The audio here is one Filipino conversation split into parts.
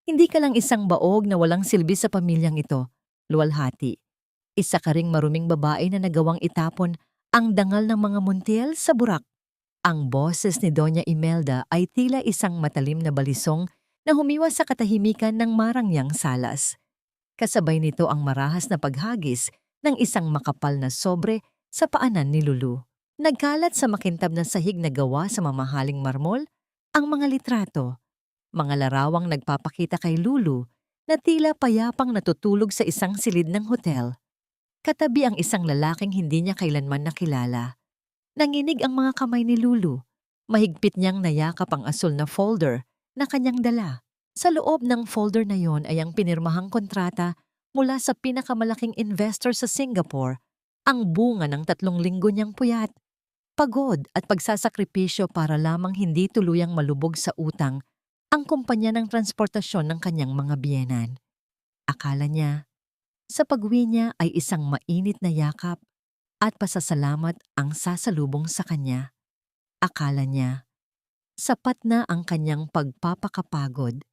Hindi ka lang isang baog na walang silbi sa pamilyang ito, luwalhati. Isa ka ring maruming babae na nagawang itapon ang dangal ng mga muntiel sa burak. Ang boses ni Doña Imelda ay tila isang matalim na balisong na humiwas sa katahimikan ng marangyang salas. Kasabay nito ang marahas na paghagis ng isang makapal na sobre sa paanan ni Lulu. Nagkalat sa makintab na sahig na gawa sa mamahaling marmol ang mga litrato, mga larawang nagpapakita kay Lulu na tila payapang natutulog sa isang silid ng hotel. Katabi ang isang lalaking hindi niya kailanman nakilala. Nanginig ang mga kamay ni Lulu. Mahigpit niyang nayakap ang asul na folder na kanyang dala. Sa loob ng folder na yon ay ang pinirmahang kontrata mula sa pinakamalaking investor sa Singapore, ang bunga ng 3 linggo niyang puyat, pagod at pagsasakripisyo para lamang hindi tuluyang malubog sa utang ang kumpanya ng transportasyon ng kanyang mga biyenan. Akala niya, sa pag-uwi niya ay isang mainit na yakap at pasasalamat ang sasalubong sa kanya. Akala niya, sapat na ang kanyang pagpapakapagod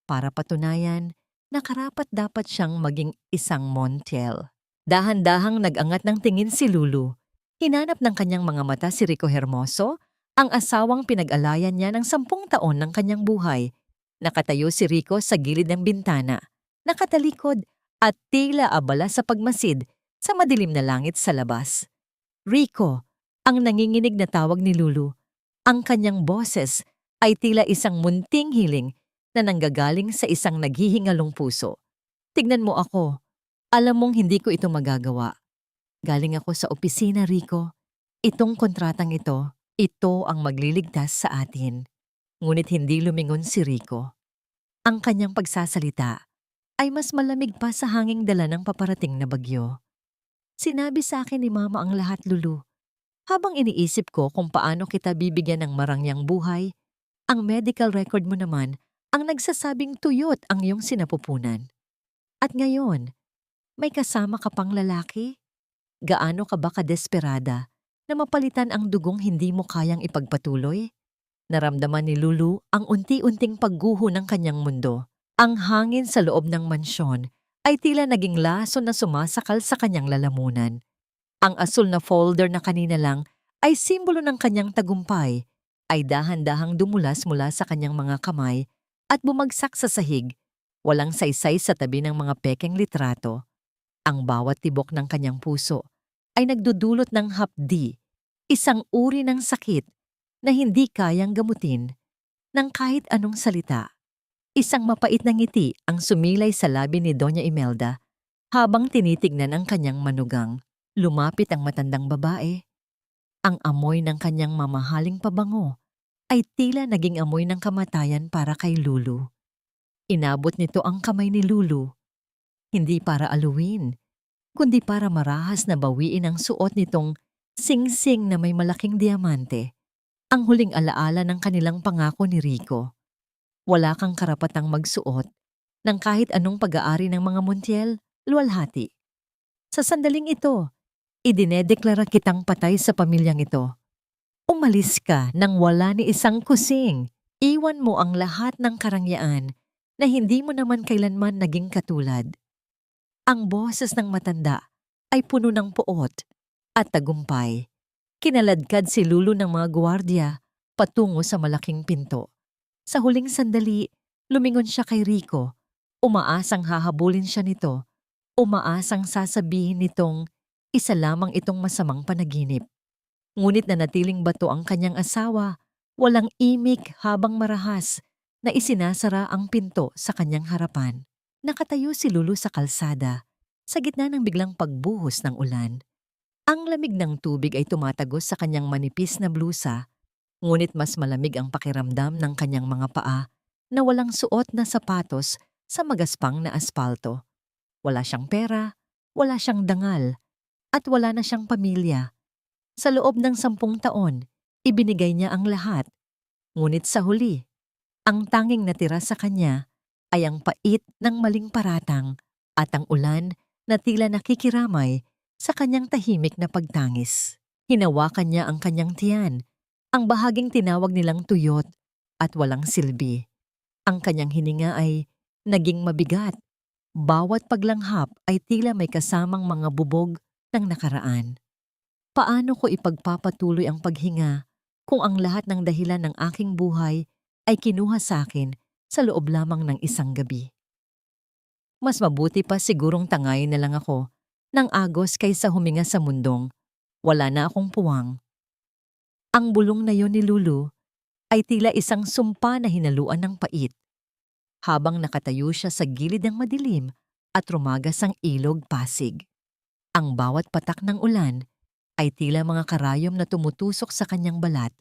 para patunayan na karapat-dapat siyang maging isang Montiel. Dahan-dahang nag-angat ng tingin si Lulu. Hinanap ng kanyang mga mata si Rico Hermoso, ang asawang pinag-alayan niya ng 10 taon ng kanyang buhay. Nakatayo si Rico sa gilid ng bintana, nakatalikod at tila abala sa pagmasid sa madilim na langit sa labas. Rico, ang nanginginig na tawag ni Lulu. Ang kanyang boses ay tila isang munting hiling na nanggagaling sa isang naghihingalong puso. Tignan mo ako. Alam mong hindi ko ito magagawa. Galing ako sa opisina, Rico. Itong kontratang ito ang magliligtas sa atin. Ngunit hindi lumingon si Rico. Ang kanyang pagsasalita ay mas malamig pa sa hanging dala ng paparating na bagyo. Sinabi sa akin ni Mama ang lahat, Lulu. Habang iniisip ko kung paano kita bibigyan ng marangyang buhay, ang medical record mo naman ang nagsasabing tuyot ang iyong sinapupunan. At ngayon, may kasama ka pang lalaki? Gaano ka ba kadesperada na mapalitan ang dugong hindi mo kayang ipagpatuloy? Naramdaman ni Lulu ang unti-unting pagguho ng kanyang mundo. Ang hangin sa loob ng mansyon ay tila naging laso na sumasakal sa kanyang lalamunan. Ang asul na folder na kanina lang ay simbolo ng kanyang tagumpay, ay dahan-dahang dumulas mula sa kanyang mga kamay at bumagsak sa sahig, walang saysay sa tabi ng mga pekeng litrato. Ang bawat tibok ng kanyang puso ay nagdudulot ng hapdi, isang uri ng sakit na hindi kayang gamutin ng kahit anong salita. Isang mapait na ngiti ang sumilay sa labi ni Doña Imelda habang tinitignan ang kanyang manugang. Lumapit ang matandang babae. Ang amoy ng kanyang mamahaling pabango ay tila naging amoy ng kamatayan para kay Lulu. Inabot nito ang kamay ni Lulu, hindi para aluin, kundi para marahas na bawiin ang suot nitong sing-sing na may malaking diamante, ang huling alaala ng kanilang pangako ni Rico. Wala kang karapatang magsuot ng kahit anong pag-aari ng mga Montiel, luwalhati. Sa sandaling ito, idinedeklara kitang patay sa pamilyang ito. Umalis ka nang wala ni isang kusing. Iwan mo ang lahat ng karangyaan na hindi mo naman kailanman naging katulad. Ang boses ng matanda ay puno ng puot at tagumpay. Kinaladkad si Lulu ng mga gwardiya patungo sa malaking pinto. Sa huling sandali, lumingon siya kay Rico. Umaasang hahabulin siya nito. Umaasang sasabihin nitong isa lamang itong masamang panaginip. Ngunit nanatiling bato ang kanyang asawa, walang imik habang marahas na isinasara ang pinto sa kanyang harapan. Nakatayo si Lulu sa kalsada, sa gitna ng biglang pagbuhos ng ulan. Ang lamig ng tubig ay tumatagos sa kanyang manipis na blusa, ngunit mas malamig ang pakiramdam ng kanyang mga paa na walang suot na sapatos sa magaspang na aspalto. Wala siyang pera, wala siyang dangal, at wala na siyang pamilya. Sa loob ng 10 taon, ibinigay niya ang lahat. Ngunit sa huli, ang tanging natira sa kanya ay ang pait ng maling paratang at ang ulan na tila nakikiramay sa kanyang tahimik na pagtangis. Hinawakan niya ang kanyang tiyan, ang bahaging tinawag nilang tuyot at walang silbi. Ang kanyang hininga ay naging mabigat. Bawat paglanghap ay tila may kasamang mga bubog ng nakaraan. Paano ko ipagpapatuloy ang paghinga kung ang lahat ng dahilan ng aking buhay ay kinuha sa akin sa loob lamang ng isang gabi? Mas mabuti pa sigurong tangayin na lang ako ng agos kaysa huminga sa mundong wala na akong puwang. Ang bulong na yon ni Lulu ay tila isang sumpa na hinaluan ng pait. Habang nakatayo siya sa gilid ng madilim at rumagas ang ilog pasig. Ang bawat patak ng ulan ay tila mga karayom na tumutusok sa kanyang balat.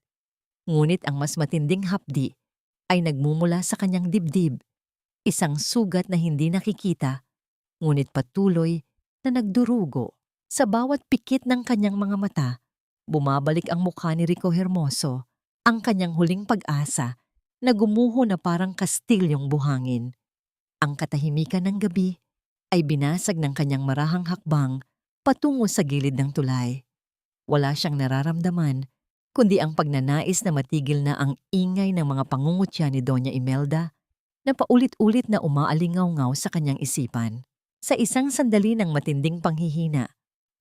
Ngunit ang mas matinding hapdi ay nagmumula sa kanyang dibdib. Isang sugat na hindi nakikita, ngunit patuloy na nagdurugo. Sa bawat pikit ng kanyang mga mata, bumabalik ang mukha ni Rico Hermoso, ang kanyang huling pag-asa na gumuho na parang kastilyong buhangin. Ang katahimikan ng gabi ay binasag ng kanyang marahang hakbang patungo sa gilid ng tulay. Wala siyang nararamdaman, kundi ang pagnanais na matigil na ang ingay ng mga pangungutya ni Doña Imelda na paulit-ulit na umaalingaw-ngaw sa kanyang isipan. Sa isang sandali ng matinding panghihina,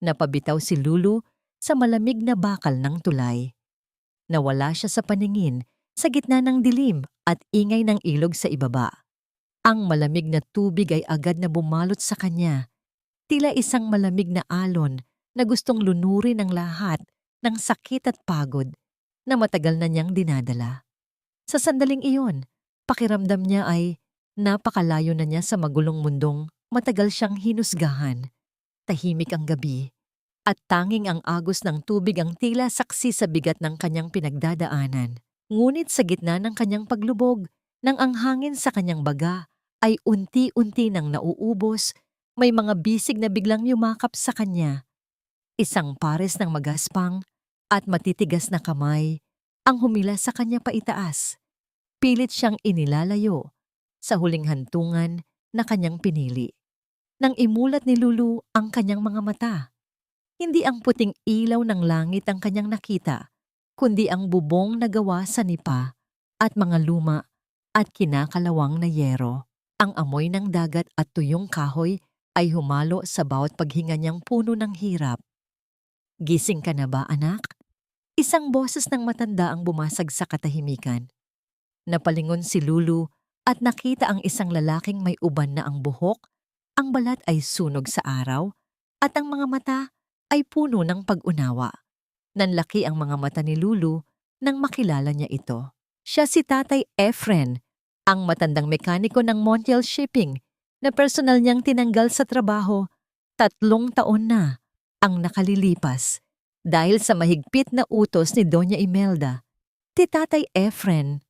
napabitaw si Lulu sa malamig na bakal ng tulay. Nawala siya sa paningin sa gitna ng dilim at ingay ng ilog sa ibaba. Ang malamig na tubig ay agad na bumalot sa kanya, tila isang malamig na alon na gustong lunurin ang lahat ng sakit at pagod na matagal na niyang dinadala. Sa sandaling iyon, pakiramdam niya ay napakalayo na niya sa magulong mundong matagal siyang hinusgahan. Tahimik ang gabi, at tanging ang agos ng tubig ang tila saksi sa bigat ng kanyang pinagdadaanan. Ngunit sa gitna ng kanyang paglubog, nang ang hangin sa kanyang baga ay unti-unti nang nauubos, may mga bisig na biglang yumakap sa kanya. Isang pares ng magaspang at matitigas na kamay ang humila sa kanya paitaas. Pilit siyang inilalayo sa huling hantungan na kanyang pinili. Nang imulat ni Lulu ang kanyang mga mata, hindi ang puting ilaw ng langit ang kanyang nakita, kundi ang bubong na gawa sa nipa at mga luma at kinakalawang na yero. Ang amoy ng dagat at tuyong kahoy ay humalo sa bawat paghinga niyang puno ng hirap. "Gising ka na ba, anak?" Isang boses ng matanda ang bumasag sa katahimikan. Napalingon si Lulu at nakita ang isang lalaking may uban na ang buhok, ang balat ay sunog sa araw, at ang mga mata ay puno ng pag-unawa. Nanlaki ang mga mata ni Lulu nang makilala niya ito. Siya si Tatay Efren, ang matandang mekaniko ng Montiel Shipping na personal niyang tinanggal sa trabaho. 3 taon na ang nakalilipas dahil sa mahigpit na utos ni Doña Imelda. Si Tatay Efren,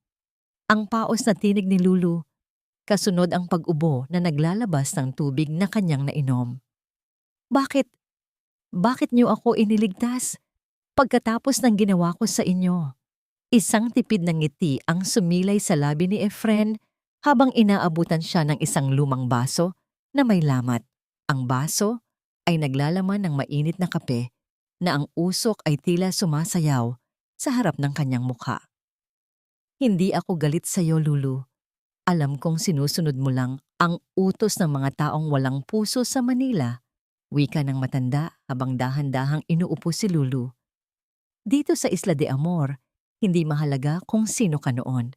ang paos na tinig ni Lulu, kasunod ang pag-ubo na naglalabas ng tubig na kanyang nainom. Bakit niyo ako iniligtas pagkatapos ng ginawa ko sa inyo?" Isang tipid ng ngiti ang sumilay sa labi ni Efren habang inaabutan siya ng isang lumang baso na may lamat. Ang baso ay naglalaman ng mainit na kape na ang usok ay tila sumasayaw sa harap ng kanyang mukha. "Hindi ako galit sa iyo, Lulu. Alam kong sinusunod mo lang ang utos ng mga taong walang puso sa Manila," wika ng matanda habang dahan-dahang inuupo si Lulu. "Dito sa Isla de Amor, hindi mahalaga kung sino ka noon.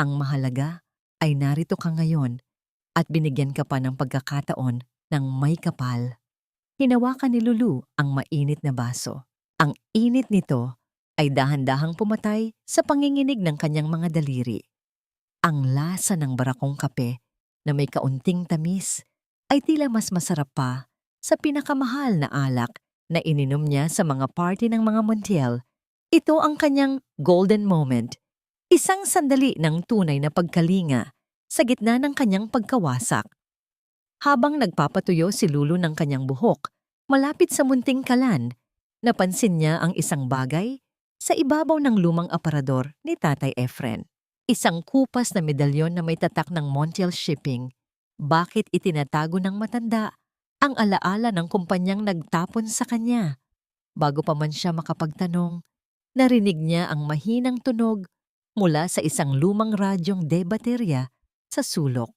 Ang mahalaga ay narito ka ngayon at binigyan ka pa ng pagkakataon ng may kapal." Hinawakan ni Lulu ang mainit na baso. Ang init nito ay dahan-dahang pumatay sa panginginig ng kanyang mga daliri. Ang lasa ng barakong kape na may kaunting tamis ay tila mas masarap pa sa pinakamahal na alak na ininom niya sa mga party ng mga Montiel. Ito ang kanyang golden moment, isang sandali ng tunay na pagkalinga sa gitna ng kanyang pagkawasak. Habang nagpapatuyo si Lulu ng kanyang buhok, malapit sa munting kalan, napansin niya ang isang bagay sa ibabaw ng lumang aparador ni Tatay Efren. Isang kupas na medalyon na may tatak ng Montiel Shipping. Bakit itinatago ng matanda ang alaala ng kumpanyang nagtapon sa kanya? Bago pa man siya makapagtanong, narinig niya ang mahinang tunog mula sa isang lumang radyong de baterya sa sulok.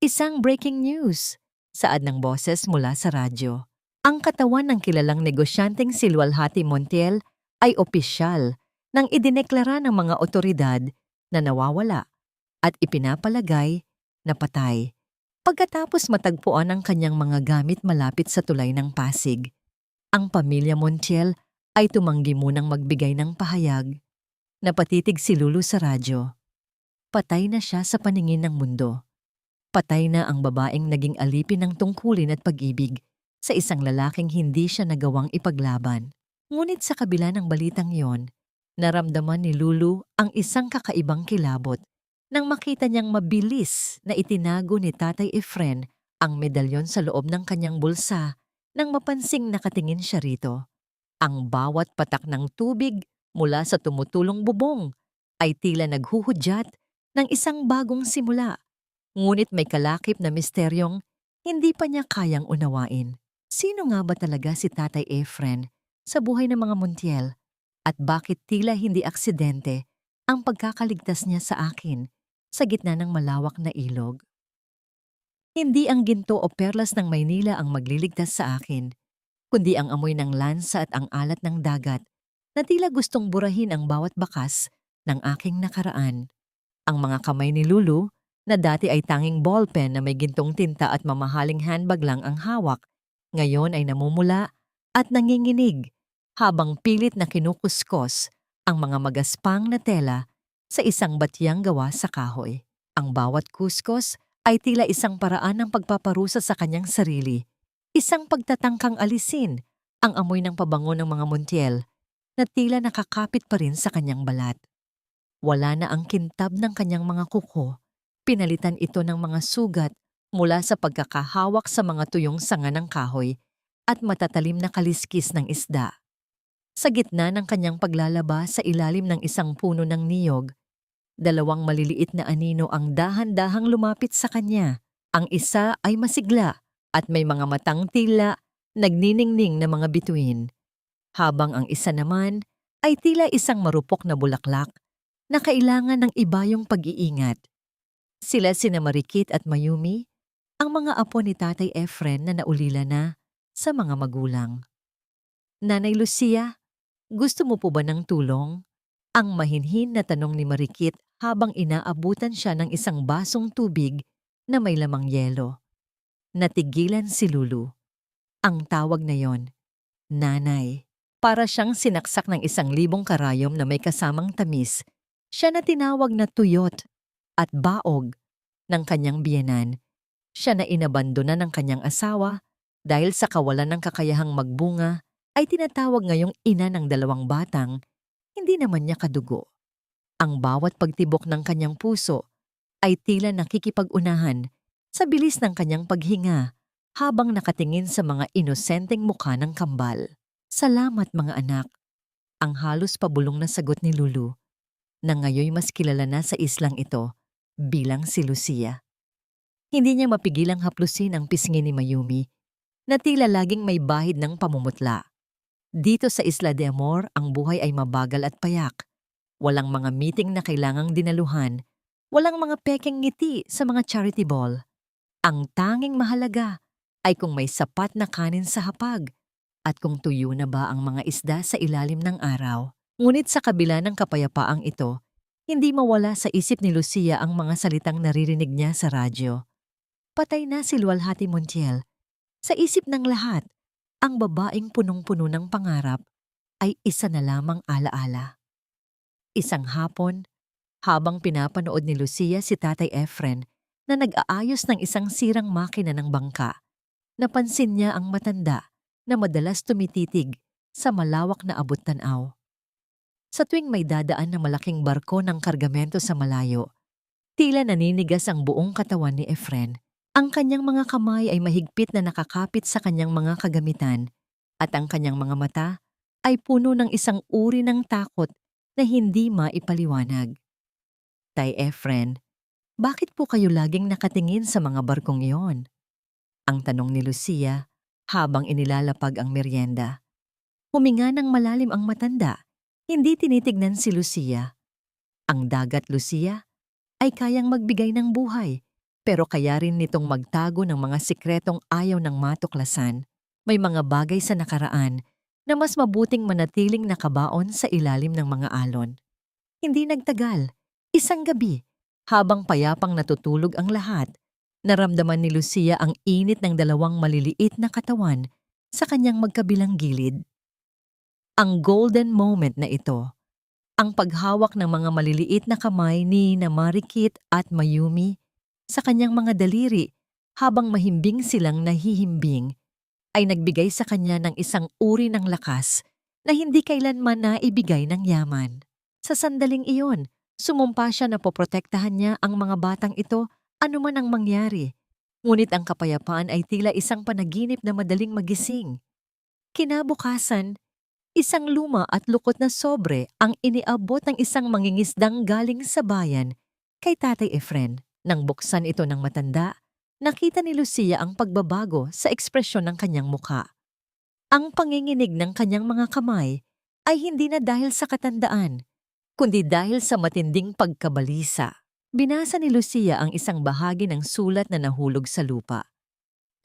Isang breaking news, saad ng boses mula sa radyo. Ang katawan ng kilalang negosyanteng si Luwalhati Montiel ay opisyal nang idineklara ng mga otoridad na nawawala at ipinapalagay na patay pagkatapos matagpuan ang kanyang mga gamit malapit sa tulay ng Pasig. Ang pamilya Montiel ay tumanggi munang magbigay ng pahayag. Napatitig si Lulu sa radyo. Patay na siya sa paningin ng mundo. Patay na ang babaeng naging alipin ng tungkulin at pag-ibig sa isang lalaking hindi siya nagawang ipaglaban. Ngunit sa kabila ng balitang yon, naramdaman ni Lulu ang isang kakaibang kilabot nang makita niyang mabilis na itinago ni Tatay Efren ang medalyon sa loob ng kanyang bulsa nang mapansing nakatingin siya rito. Ang bawat patak ng tubig mula sa tumutulong bubong ay tila naghuhudyat ng isang bagong simula. Ngunit may kalakip na misteryong hindi pa niya kayang unawain. Sino nga ba talaga si Tatay Efren sa buhay ng mga Montiel at bakit tila hindi aksidente ang pagkakaligtas niya sa akin sa gitna ng malawak na ilog? Hindi ang ginto o perlas ng Maynila ang magliligtas sa akin, kundi ang amoy ng lansa at ang alat ng dagat na tila gustong burahin ang bawat bakas ng aking nakaraan. Ang mga kamay ni Lulu na dati ay tanging ballpen na may gintong tinta at mamahaling handbag lang ang hawak, ngayon ay namumula at nanginginig habang pilit na kinukuskos ang mga magaspang na tela sa isang batyang gawa sa kahoy. Ang bawat kuskos ay tila isang paraan ng pagpaparusa sa kanyang sarili, isang pagtatangkang alisin ang amoy ng pabango ng mga Montiel na tila nakakapit pa rin sa kanyang balat. Wala na ang kintab ng kanyang mga kuko. Pinalitan ito ng mga sugat mula sa pagkakahawak sa mga tuyong sanga ng kahoy at matatalim na kaliskis ng isda. Sa gitna ng kanyang paglalaba sa ilalim ng isang puno ng niyog, dalawang maliliit na anino ang dahan-dahang lumapit sa kanya. Ang isa ay masigla at may mga matang tila nagniningning na mga bituin, habang ang isa naman ay tila isang marupok na bulaklak na kailangan ng ibayong pag-iingat. Sila sina Marikit at Mayumi, ang mga apo ni Tatay Efren na naulila na sa mga magulang. Nanay Lucia, gusto mo po ba ng tulong? Ang mahinhin na tanong ni Marikit habang inaabutan siya ng isang basong tubig na may lamang yelo. Natigilan si Lulu. Ang tawag na yon, nanay. Para siyang sinaksak ng 1,000 karayom na may kasamang tamis. Siya na tinawag na tuyot at baog ng kanyang biyenan. Siya na inabandona ng kanyang asawa dahil sa kawalan ng kakayahang magbunga ay tinatawag ngayong ina ng 2 batang hindi naman niya kadugo. Ang bawat pagtibok ng kanyang puso ay tila nakikipag-unahan sa bilis ng kanyang paghinga habang nakatingin sa mga inosenteng mukha ng kambal. Salamat mga anak, ang halos pabulong na sagot ni Lulu, na ngayoy mas kilala na sa islang ito bilang si Lucia. Hindi niya mapigilang haplusin ang pisngi ni Mayumi na tila laging may bahid ng pamumutla. Dito sa Isla de Amor, ang buhay ay mabagal at payak. Walang mga meeting na kailangang dinaluhan, walang mga pekeng ngiti sa mga charity ball. Ang tanging mahalaga ay kung may sapat na kanin sa hapag at kung tuyo na ba ang mga isda sa ilalim ng araw. Ngunit sa kabila ng kapayapaang ito, hindi mawala sa isip ni Lucia ang mga salitang naririnig niya sa radyo. Patay na si Luwalhati Montiel. Sa isip ng lahat, ang babaeng punong-puno ng pangarap ay isa na lamang alaala. Isang hapon, habang pinapanood ni Lucia si Tatay Efren na nag-aayos ng isang sirang makina ng bangka, napansin niya ang matanda na madalas tumititig sa malawak na abot-tanaw. Sa tuwing may dadaan na malaking barko ng kargamento sa malayo, tila naninigas ang buong katawan ni Efren. Ang kanyang mga kamay ay mahigpit na nakakapit sa kanyang mga kagamitan at ang kanyang mga mata ay puno ng isang uri ng takot na hindi maipaliwanag. Tay Efren, bakit po kayo laging nakatingin sa mga barkong iyon? Ang tanong ni Lucia habang inilalapag ang merienda. Huminga ng malalim ang matanda. Hindi tinitignan si Lucia. Ang dagat, Lucia, ay kayang magbigay ng buhay, Pero kaya rin nitong magtago ng mga sikretong ayaw ng matuklasan. May mga bagay sa nakaraan na mas mabuting manatiling nakabaon sa ilalim ng mga alon. Hindi nagtagal, isang gabi, habang payapang natutulog ang lahat, naramdaman ni Lucia ang init ng dalawang maliliit na katawan sa kanyang magkabilang gilid. Ang golden moment na ito, ang paghawak ng mga maliliit na kamay ni na Marikit at Mayumi sa kanyang mga daliri habang mahimbing silang nahihimbing, ay nagbigay sa kanya ng isang uri ng lakas na hindi kailanman naibigay ng yaman. Sa sandaling iyon, sumumpa siya na poprotektahan niya ang mga batang ito anuman ang mangyari. Ngunit ang kapayapaan ay tila isang panaginip na madaling magising. Kinabukasan, isang luma at lukot na sobre ang iniabot ng isang mangingisdang galing sa bayan kay Tatay Efren. Nang buksan ito ng matanda, nakita ni Lucia ang pagbabago sa ekspresyon ng kanyang muka. Ang panginginig ng kanyang mga kamay ay hindi na dahil sa katandaan, kundi dahil sa matinding pagkabalisa. Binasa ni Lucia ang isang bahagi ng sulat na nahulog sa lupa.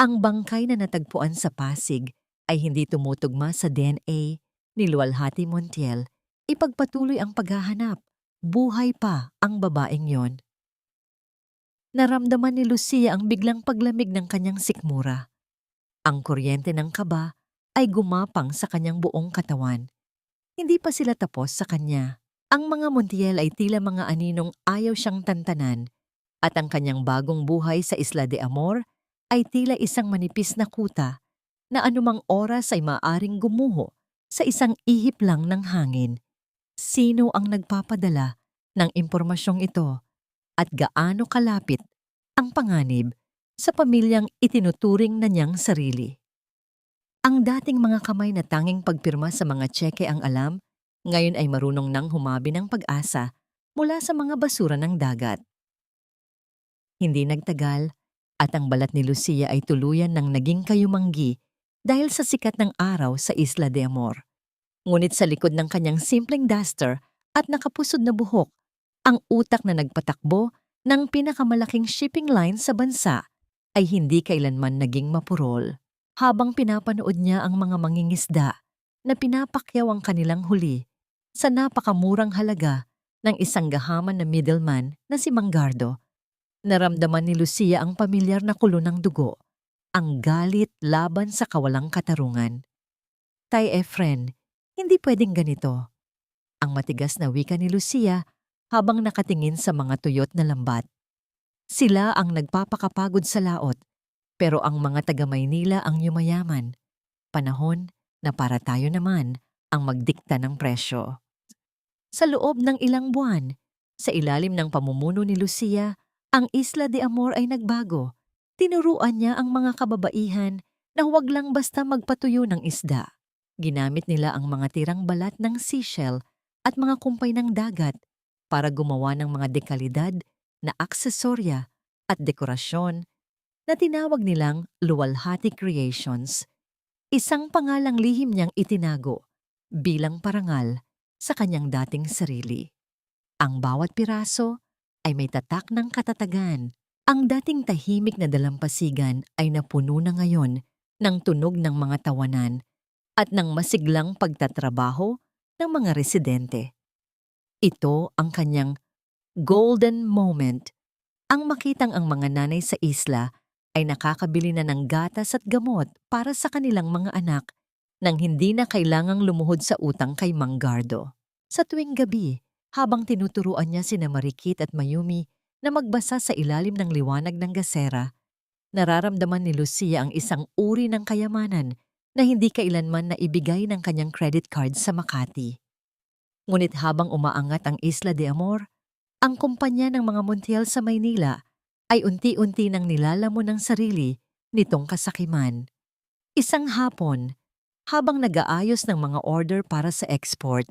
Ang bangkay na natagpuan sa Pasig ay hindi tumutugma sa DNA ni Luwalhati Montiel. Ipagpatuloy ang paghahanap. Buhay pa ang babaeng yon. Naramdaman ni Lucia ang biglang paglamig ng kanyang sikmura. Ang kuryente ng kaba ay gumapang sa kanyang buong katawan. Hindi pa sila tapos sa kanya. Ang mga Montiel ay tila mga aninong ayaw siyang tantanan at ang kanyang bagong buhay sa Isla de Amor ay tila isang manipis na kuta na anumang oras ay maaring gumuho sa isang ihip lang ng hangin. Sino ang nagpapadala ng impormasyong ito at gaano kalapit ang panganib sa pamilyang itinuturing na niyang sarili? Ang dating mga kamay na tanging pagpirma sa mga tseke ang alam, ngayon ay marunong nang humabi ng pag-asa mula sa mga basura ng dagat. Hindi nagtagal at ang balat ni Lucia ay tuluyan ng naging kayumanggi dahil sa sikat ng araw sa Isla de Amor. Ngunit sa likod ng kanyang simpleng duster at nakapusod na buhok, ang utak na nagpatakbo ng pinakamalaking shipping line sa bansa ay hindi kailanman naging mapurol. Habang pinapanood niya ang mga mangingisda na pinapakyaw ang kanilang huli sa napakamurang halaga ng isang gahaman na middleman na si Manggardo, naramdaman ni Lucia ang pamilyar na kulo ng dugo, ang galit laban sa kawalang katarungan. Tay Efren, hindi pwedeng ganito. Ang matigas na wika ni Lucia habang nakatingin sa mga tuyot na lambat. Sila ang nagpapakapagod sa laot, pero ang mga taga-Maynila ang yumayaman. Panahon na para tayo naman ang magdikta ng presyo. Sa loob ng ilang buwan, sa ilalim ng pamumuno ni Lucia, ang Isla de Amor ay nagbago. Tinuruan niya ang mga kababaihan na huwag lang basta magpatuyo ng isda. Ginamit nila ang mga tirang balat ng seashell at mga kumpay ng dagat para gumawa ng mga dekalidad na aksesorya at dekorasyon na tinawag nilang Luwalhati Creations. Isang pangalang lihim niyang itinago bilang parangal sa kanyang dating sarili. Ang bawat piraso ay may tatak ng katatagan. Ang dating tahimik na dalampasigan ay napuno na ngayon ng tunog ng mga tawanan at ng masiglang pagtatrabaho ng mga residente. Ito ang kanyang golden moment, ang makitang ang mga nanay sa isla ay nakakabili na ng gatas at gamot para sa kanilang mga anak nang hindi na kailangang lumuhod sa utang kay Manggardo. Sa tuwing gabi, habang tinuturuan niya sina Marikit at Mayumi na magbasa sa ilalim ng liwanag ng gasera, nararamdaman ni Lucia ang isang uri ng kayamanan na hindi kailanman naibigay ng kanyang credit card sa Makati. Ngunit habang umaangat ang Isla de Amor, ang kumpanya ng mga Montiel sa Maynila ay unti-unti nang nilalamon ng sarili nitong kasakiman. Isang hapon, habang nag-aayos ng mga order para sa export,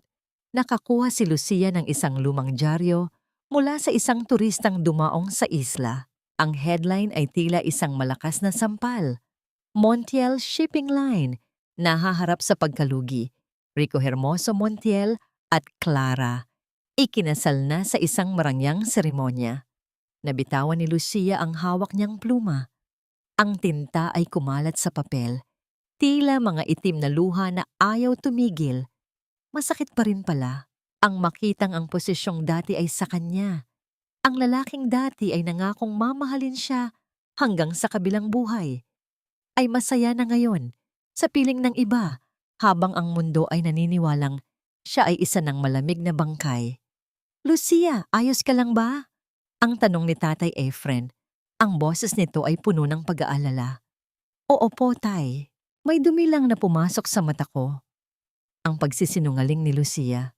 nakakuha si Lucia ng isang lumang dyaryo mula sa isang turistang dumaong sa isla. Ang headline ay tila isang malakas na sampal. Montiel Shipping Line, nahaharap sa pagkalugi. Rico Hermoso Montiel at Clara, ikinasal na sa isang marangyang seremonya. Nabitawan ni Lucia ang hawak niyang pluma. Ang tinta ay kumalat sa papel. Tila mga itim na luha na ayaw tumigil. Masakit pa rin pala. Ang makitang ang posisyong dati ay sa kanya. Ang lalaking dati ay nangakong mamahalin siya hanggang sa kabilang buhay. Ay masaya na ngayon sa piling ng iba habang ang mundo ay naniniwalang siya ay isa ng malamig na bangkay. Lucia, ayos ka lang ba? Ang tanong ni Tatay Efren. Ang boses nito ay puno ng pag-aalala. Oo po, Tay. May dumi lang na pumasok sa mata ko. Ang pagsisinungaling ni Lucia.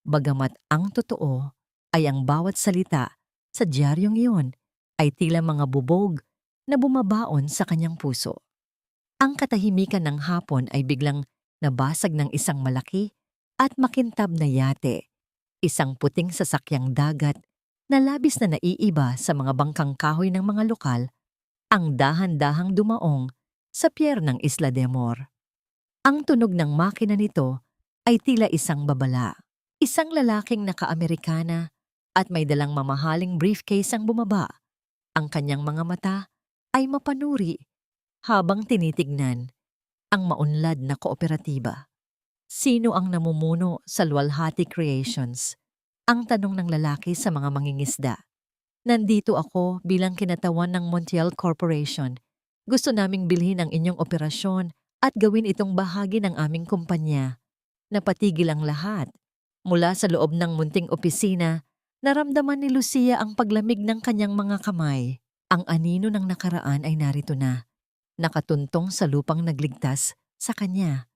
Bagamat ang totoo ay ang bawat salita sa diaryong iyon ay tila mga bubog na bumabaon sa kanyang puso. Ang katahimikan ng hapon ay biglang nabasag ng isang malaki at makintab na yate, isang puting sasakyang dagat na labis na naiiba sa mga bangkang kahoy ng mga lokal, ang dahan-dahang dumaong sa pier ng Isla de Amor. Ang tunog ng makina nito ay tila isang babala. Isang lalaking naka-Amerikana at may dalang mamahaling briefcase ang bumaba. Ang kanyang mga mata ay mapanuri habang tinitignan ang maunlad na kooperatiba. Sino ang namumuno sa Luwalhati Creations? Ang tanong ng lalaki sa mga mangingisda. Nandito ako bilang kinatawan ng Montiel Corporation. Gusto naming bilhin ang inyong operasyon at gawin itong bahagi ng aming kumpanya. Napatigil ang lahat. Mula sa loob ng munting opisina, naramdaman ni Lucia ang paglamig ng kanyang mga kamay. Ang anino ng nakaraan ay narito na, nakatuntong sa lupang nagligtas sa kanya.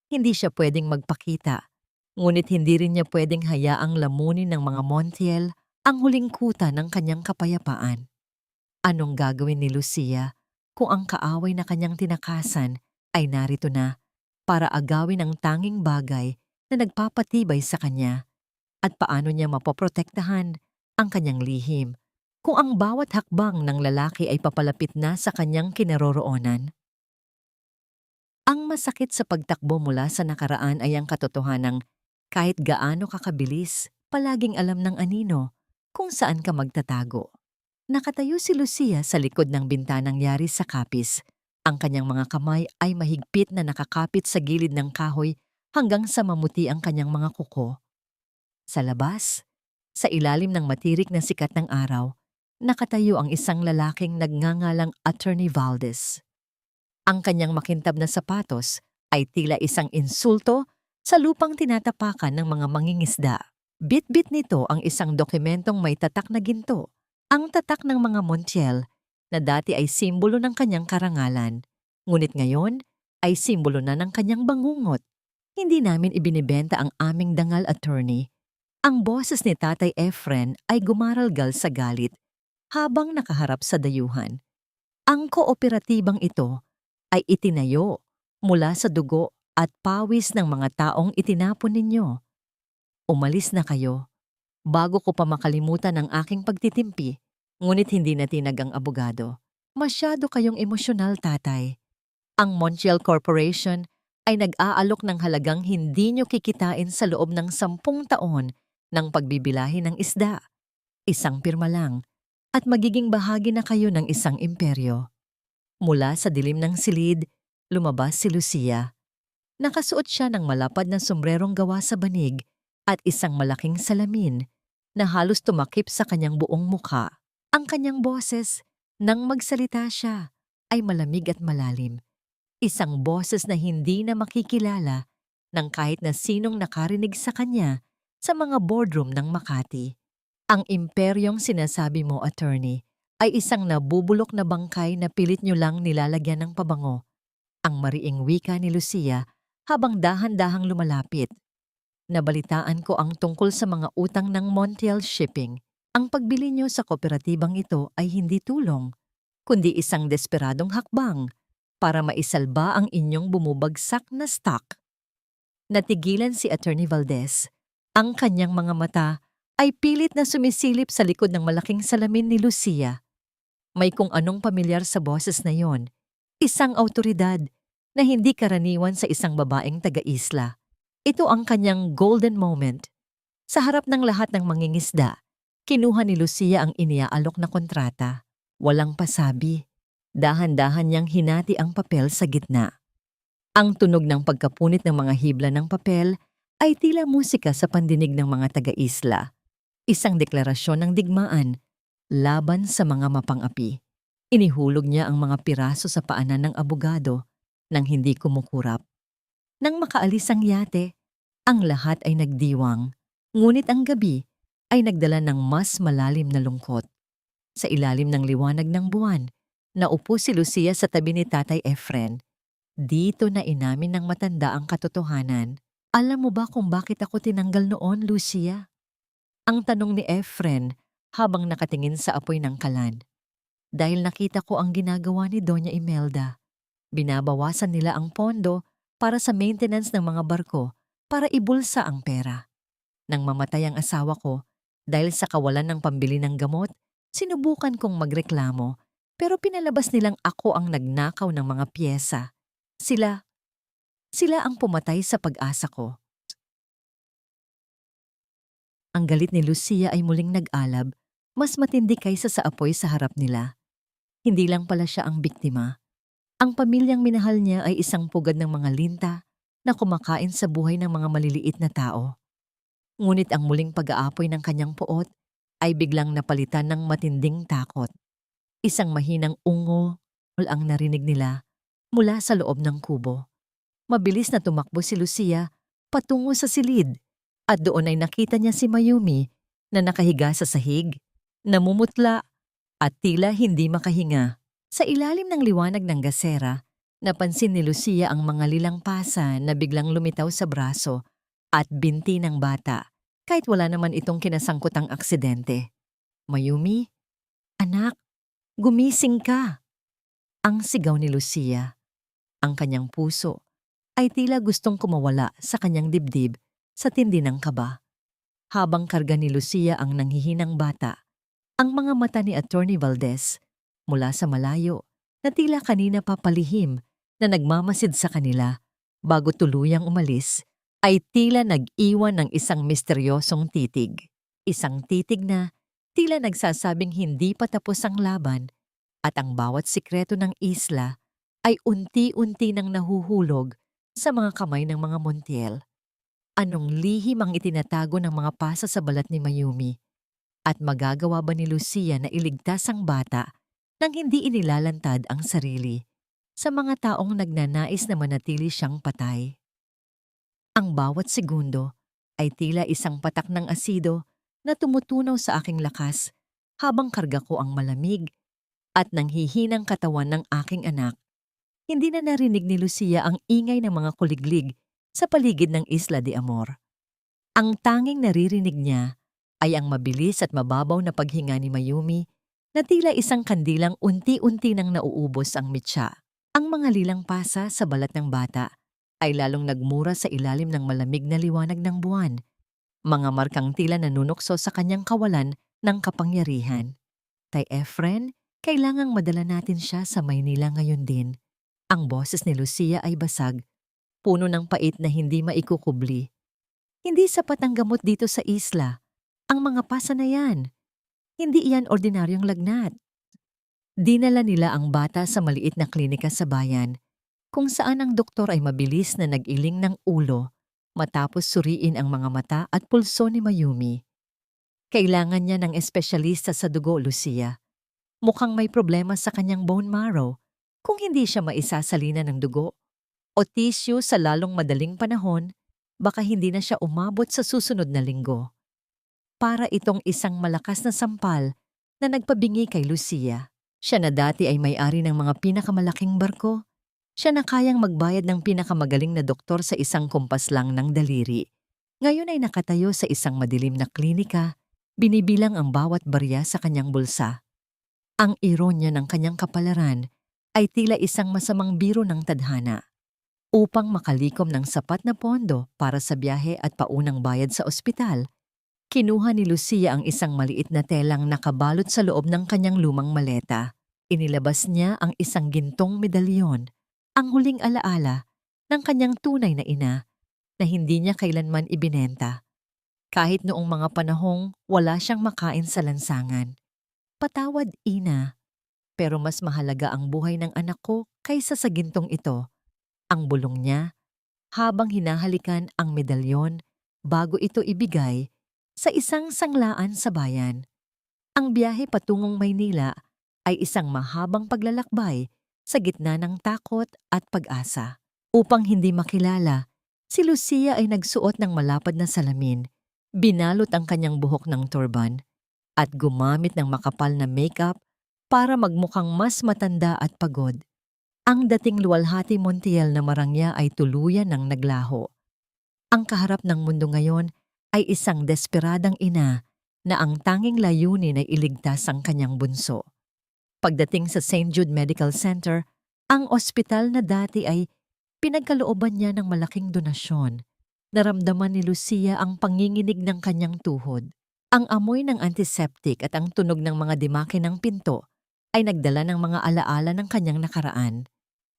Hindi siya pwedeng magpakita, ngunit hindi rin niya pwedeng hayaang lamunin ng mga Montiel ang huling kuta ng kanyang kapayapaan. Anong gagawin ni Lucia kung ang kaaway na kanyang tinakasan ay narito na para agawin ang tanging bagay na nagpapatibay sa kanya? At paano niya mapoprotektahan ang kanyang lihim kung ang bawat hakbang ng lalaki ay papalapit na sa kanyang kinaroroonan? Ang masakit sa pagtakbo mula sa nakaraan ay ang katotohanang kahit gaano kakabilis, palaging alam ng anino kung saan ka magtatago. Nakatayo si Lucia sa likod ng bintanang yari sa kapis. Ang kanyang mga kamay ay mahigpit na nakakapit sa gilid ng kahoy hanggang sa mamuti ang kanyang mga kuko. Sa labas, sa ilalim ng matirik na sikat ng araw, nakatayo ang isang lalaking nagngangalang Attorney Valdez. Ang kanyang makintab na sapatos ay tila isang insulto sa lupang tinatapakan ng mga mangingisda. Bit-bit nito ang isang dokumentong may tatak na ginto, ang tatak ng mga Montiel na dati ay simbolo ng kanyang karangalan, ngunit ngayon ay simbolo na ng kanyang bangungot. Hindi namin ibinibenta ang aming dangal, attorney. Ang boses ni Tatay Efren ay gumaralgal sa galit habang nakaharap sa dayuhan. Ang kooperatibang ito ay itinayo mula sa dugo at pawis ng mga taong itinapon ninyo. Umalis na kayo bago ko pa makalimutan ang aking pagtitimpi, ngunit hindi na tinag ang abogado. Masyado kayong emosyonal, tatay. Ang Montiel Corporation ay nag-aalok ng halagang hindi nyo kikitain sa loob ng 10 taon ng pagbibilahi ng isda. Isang pirma lang at magiging bahagi na kayo ng isang imperyo. Mula sa dilim ng silid, lumabas si Lucia. Nakasuot siya ng malapad na sombrerong gawa sa banig at isang malaking salamin na halos tumakip sa kanyang buong mukha. Ang kanyang boses, nang magsalita siya, ay malamig at malalim. Isang boses na hindi na makikilala ng kahit na sinong nakarinig sa kanya sa mga boardroom ng Makati. Ang imperyong sinasabi mo, attorney, ay isang nabubulok na bangkay na pilit nyo lang nilalagyan ng pabango. Ang mariing wika ni Lucia habang dahan-dahang lumalapit. Nabalitaan ko ang tungkol sa mga utang ng Montiel Shipping. Ang pagbili nyo sa kooperatibang ito ay hindi tulong, kundi isang desperadong hakbang para maisalba ang inyong bumubagsak na stock. Natigilan si Attorney Valdez. Ang kanyang mga mata ay pilit na sumisilip sa likod ng malaking salamin ni Lucia. May kung anong pamilyar sa boses na yon. Isang awtoridad na hindi karaniwan sa isang babaeng taga-isla. Ito ang kanyang golden moment. Sa harap ng lahat ng mangingisda, Kinuha ni Lucia ang iniaalok na kontrata. Walang pasabi. Dahan-dahan niyang hinati ang papel sa gitna. Ang tunog ng pagkapunit ng mga hibla ng papel ay tila musika sa pandinig ng mga taga-isla. Isang deklarasyon ng digmaan laban sa mga mapang-api. Inihulog niya ang mga piraso sa paanan ng abogado nang hindi kumukurap. Nang makaalis ang yate, ang lahat ay nagdiwang, ngunit ang gabi ay nagdala ng mas malalim na lungkot. Sa ilalim ng liwanag ng buwan, naupo si Lucia sa tabi ni Tatay Efren. Dito na inamin ng matanda ang katotohanan. Alam mo ba kung bakit ako tinanggal noon, Lucia? Ang tanong ni Efren habang nakatingin sa apoy ng kalan. Dahil nakita ko ang ginagawa ni Doña Imelda. Binabawasan nila ang pondo para sa maintenance ng mga barko para ibulsa ang pera. Nang mamatay ang asawa ko, dahil sa kawalan ng pambili ng gamot, sinubukan kong magreklamo pero pinalabas nilang ako ang nagnakaw ng mga piyesa. Sila ang pumatay sa pag-asa ko. Ang galit ni Lucia ay muling nag-alab, mas matindi kaysa sa apoy sa harap nila. Hindi lang pala siya ang biktima. Ang pamilyang minahal niya ay isang pugad ng mga linta na kumakain sa buhay ng mga maliliit na tao. Ngunit ang muling pag-aapoy ng kanyang puot ay biglang napalitan ng matinding takot. Isang mahinang ungol ang narinig nila mula sa loob ng kubo. Mabilis na tumakbo si Lucia patungo sa silid at doon ay nakita niya si Mayumi na nakahiga sa sahig, namumutla at tila hindi makahinga. Sa ilalim ng liwanag ng gasera, napansin ni Lucia ang mga lilang-pasa na biglang lumitaw sa braso at binti ng bata kahit wala naman itong kinasangkutang aksidente. Mayumi, anak, gumising ka! Ang sigaw ni Lucia. Ang kanyang puso ay tila gustong kumawala sa kanyang dibdib sa tindi ng kaba. Habang karga ni Lucia ang nanghihinang bata, ang mga mata ni Attorney Valdez mula sa malayo na tila kanina papalihim na nagmamasid sa kanila bago tuluyang umalis ay tila nag-iwan ng isang misteryosong titig. Isang titig na tila nagsasabing hindi pa tapos ang laban at ang bawat sikreto ng isla ay unti-unti nang nahuhulog sa mga kamay ng mga Montiel. Anong lihim ang itinatago ng mga pasa sa balat ni Mayumi? At magagawa ba ni Lucia na iligtas ang bata nang hindi inilalantad ang sarili sa mga taong nagnanais na manatili siyang patay? Ang bawat segundo ay tila isang patak ng asido na tumutunaw sa aking lakas habang karga ko ang malamig at nanghihinang katawan ng aking anak. Hindi na narinig ni Lucia ang ingay ng mga kuliglig sa paligid ng Isla de Amor. Ang tanging naririnig niya ay ang mabilis at mababaw na paghinga ni Mayumi na tila isang kandilang unti-unti nang nauubos ang mitya. Ang mga lilang pasa sa balat ng bata ay lalong nagmura sa ilalim ng malamig na liwanag ng buwan, mga markang tila nanunukso sa kanyang kawalan ng kapangyarihan. Tay Efren, kailangang madala natin siya sa Maynila ngayon din. Ang boses ni Lucia ay basag, puno ng pait na hindi maikukubli. Hindi sapat ang gamot dito sa isla. Ang mga pasa na yan. Hindi iyan ordinaryong lagnat. Dinala nila ang bata sa maliit na klinika sa bayan, kung saan ang doktor ay mabilis na nag-iling ng ulo matapos suriin ang mga mata at pulso ni Mayumi. Kailangan niya ng espesyalista sa dugo, Lucia. Mukhang may problema sa kanyang bone marrow kung hindi siya maisasalina ng dugo o tissue sa lalong madaling panahon, baka hindi na siya umabot sa susunod na linggo. Para itong isang malakas na sampal na nagpabingi kay Lucia. Siya na dati ay may-ari ng mga pinakamalaking barko. Siya na kayang magbayad ng pinakamagaling na doktor sa isang kumpas lang ng daliri. Ngayon ay nakatayo sa isang madilim na klinika, binibilang ang bawat barya sa kanyang bulsa. Ang ironya ng kanyang kapalaran ay tila isang masamang biro ng tadhana. Upang makalikom ng sapat na pondo para sa biyahe at paunang bayad sa ospital, kinuha ni Lucia ang isang maliit na telang nakabalot sa loob ng kanyang lumang maleta. Inilabas niya ang isang gintong medalyon, ang huling alaala ng kanyang tunay na ina na hindi niya kailanman ibinenta. Kahit noong mga panahong wala siyang makain sa lansangan. Patawad, ina, pero mas mahalaga ang buhay ng anak ko kaysa sa gintong ito. Ang bulong niya habang hinahalikan ang medalyon bago ito ibigay sa isang sanglaan sa bayan. Ang biyahe patungong Maynila ay isang mahabang paglalakbay sa gitna ng takot at pag-asa. Upang hindi makilala, si Lucia ay nagsuot ng malapad na salamin, binalot ang kanyang buhok ng turban, at gumamit ng makapal na makeup para magmukhang mas matanda at pagod. Ang dating luwalhati Montiel na marangya ay tuluyan ng naglaho. Ang kaharap ng mundo ngayon ay isang desperadang ina na ang tanging layunin ay iligtas ang kanyang bunso. Pagdating sa St. Jude Medical Center, ang ospital na dati ay pinagkalooban niya ng malaking donasyon. Naramdaman ni Lucia ang panginginig ng kanyang tuhod. Ang amoy ng antiseptic at ang tunog ng mga dimake ng pinto ay nagdala ng mga alaala ng kanyang nakaraan.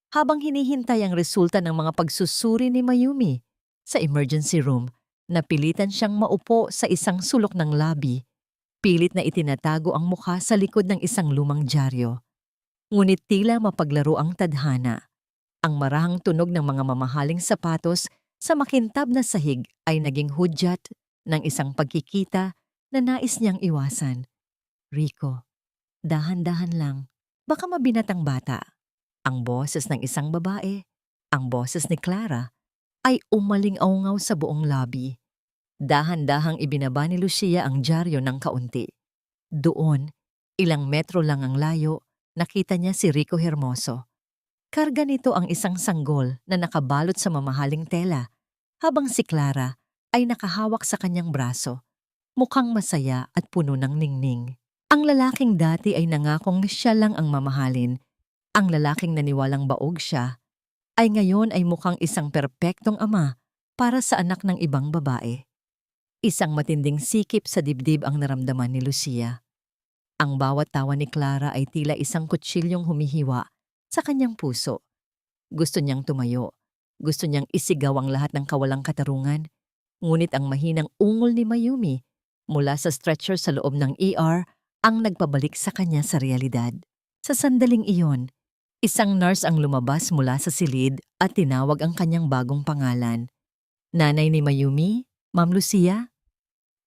Habang hinihintay ang resulta ng mga pagsusuri ni Mayumi sa emergency room, napilitan siyang maupo sa isang sulok ng lobby. Pilit na itinatago ang mukha sa likod ng isang lumang dyaryo. Ngunit tila mapaglaro ang tadhana. Ang marahang tunog ng mga mamahaling sapatos sa makintab na sahig ay naging hudyat ng isang pagkikita na nais niyang iwasan. Rico, dahan-dahan lang. Baka mabinatang bata. Ang boses ng isang babae, ang boses ni Clara, ay umaling-aungaw sa buong lobby. Dahan-dahang ibinaba ni Lucia ang dyaryo ng kaunti. Doon, ilang metro lang ang layo, nakita niya si Rico Hermoso. Karga nito ang isang sanggol na nakabalot sa mamahaling tela, habang si Clara ay nakahawak sa kanyang braso, mukhang masaya at puno ng ningning. Ang lalaking dati ay nangakong siya lang ang mamahalin. Ang lalaking naniwalang baog siya, ay ngayon ay mukhang isang perpektong ama para sa anak ng ibang babae. Isang matinding sikip sa dibdib ang naramdaman ni Lucia. Ang bawat tawa ni Clara ay tila isang kutsilyong humihiwa sa kanyang puso. Gusto niyang tumayo. Gusto niyang isigaw ang lahat ng kawalang katarungan. Ngunit ang mahinang ungol ni Mayumi mula sa stretcher sa loob ng ER ang nagpabalik sa kanya sa realidad. Sa sandaling iyon, isang nurse ang lumabas mula sa silid at tinawag ang kanyang bagong pangalan. Nanay ni Mayumi, Ma'am Lucia?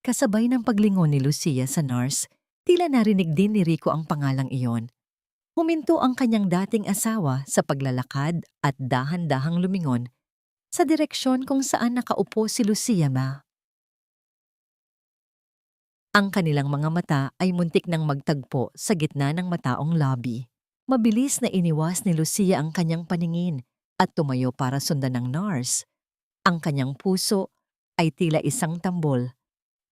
Kasabay ng paglingon ni Lucia sa nurse, tila narinig din ni Rico ang pangalang iyon. Huminto ang kanyang dating asawa sa paglalakad at dahan-dahang lumingon sa direksyon kung saan nakaupo si Lucia ma. Ang kanilang mga mata ay muntik nang magtagpo sa gitna ng mataong lobby. Mabilis na iniwas ni Lucia ang kanyang paningin at tumayo para sundan ng nurse. Ang kanyang puso ay tila isang tambol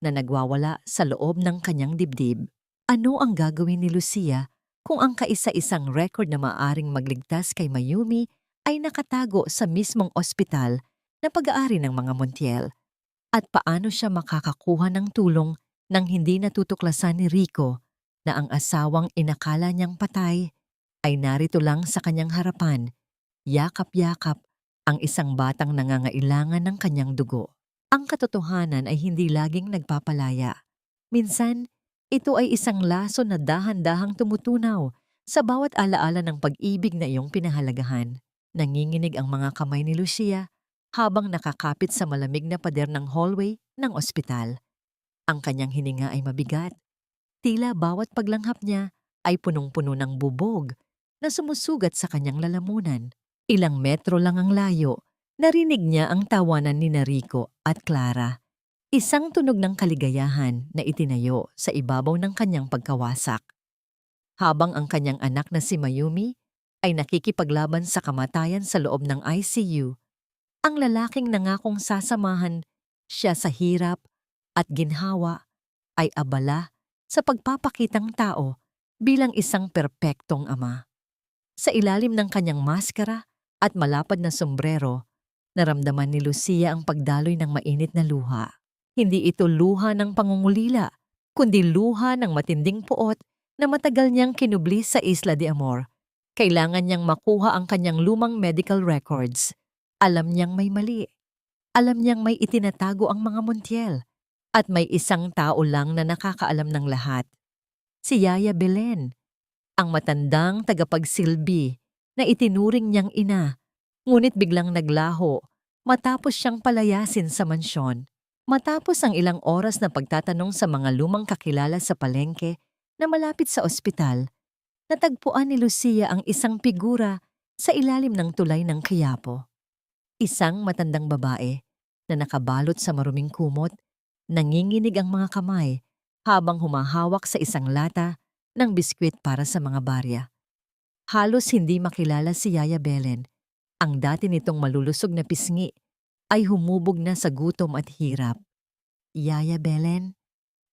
na nagwawala sa loob ng kanyang dibdib. Ano ang gagawin ni Lucia kung ang kaisa-isang record na maaring magligtas kay Mayumi ay nakatago sa mismong ospital na pag-aari ng mga Montiel? At paano siya makakakuha ng tulong nang hindi natutuklasan ni Rico na ang asawang inakala niyang patay ay narito lang sa kanyang harapan, yakap-yakap ang isang batang nangangailangan ng kanyang dugo. Ang katotohanan ay hindi laging nagpapalaya. Minsan, ito ay isang laso na dahan-dahang tumutunaw sa bawat alaala ng pag-ibig na iyong pinahalagahan. Nanginginig ang mga kamay ni Lucia habang nakakapit sa malamig na pader ng hallway ng ospital. Ang kanyang hininga ay mabigat. Tila bawat paglanghap niya ay punong-puno ng bubog na sumusugat sa kanyang lalamunan. Ilang metro lang ang layo, narinig niya ang tawanan ni Rico at Clara. Isang tunog ng kaligayahan na itinayo sa ibabaw ng kanyang pagkawasak. Habang ang kanyang anak na si Mayumi ay nakikipaglaban sa kamatayan sa loob ng ICU, ang lalaking nangakong sasamahan siya sa hirap at ginhawa ay abala sa pagpapakitang tao bilang isang perpektong ama. Sa ilalim ng kanyang maskara at malapad na sombrero, naramdaman ni Lucia ang pagdaloy ng mainit na luha. Hindi ito luha ng pangungulila, kundi luha ng matinding puot na matagal niyang kinubli sa Isla de Amor. Kailangan niyang makuha ang kanyang lumang medical records. Alam niyang may mali. Alam niyang may itinatago ang mga Montiel. At may isang tao lang na nakakaalam ng lahat. Si Yaya Belen, ang matandang tagapagsilbi na itinuring niyang ina, ngunit biglang naglaho matapos siyang palayasin sa mansyon. Matapos ang ilang oras na pagtatanong sa mga lumang kakilala sa palengke na malapit sa ospital, natagpuan ni Lucia ang isang figura sa ilalim ng tulay ng Quiapo. Isang matandang babae na nakabalot sa maruming kumot, nanginginig ang mga kamay habang humahawak sa isang lata ng biskwit para sa mga barya. Halos hindi makilala si Yaya Belen. Ang dati nitong malulusog na pisngi ay humubog na sa gutom at hirap. Yaya Belen,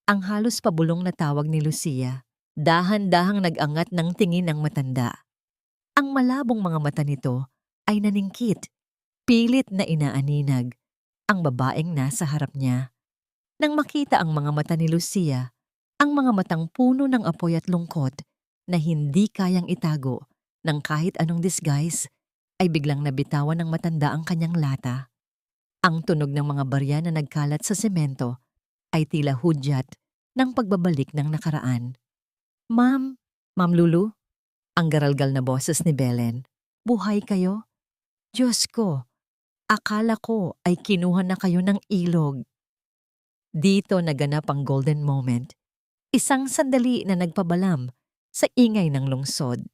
ang halos pabulong na tawag ni Lucia. Dahan-dahang nag-angat ng tingin ng matanda. Ang malabong mga mata nito ay naningkit, pilit na inaaninag ang babaeng nasa harap niya. Nang makita ang mga mata ni Lucia, ang mga matang puno ng apoy at lungkot na hindi kayang itago ng kahit anong disguise, ay biglang nabitawan ng matanda ang kanyang lata. Ang tunog ng mga barya na nagkalat sa semento ay tila hudyat ng pagbabalik ng nakaraan. Ma'am, Ma'am Lulu, ang garalgal na boses ni Belen. Buhay kayo? Diyos ko, akala ko ay kinuha na kayo ng ilog. Dito naganap ang golden moment. Isang sandali na nagpabalam sa ingay ng lungsod.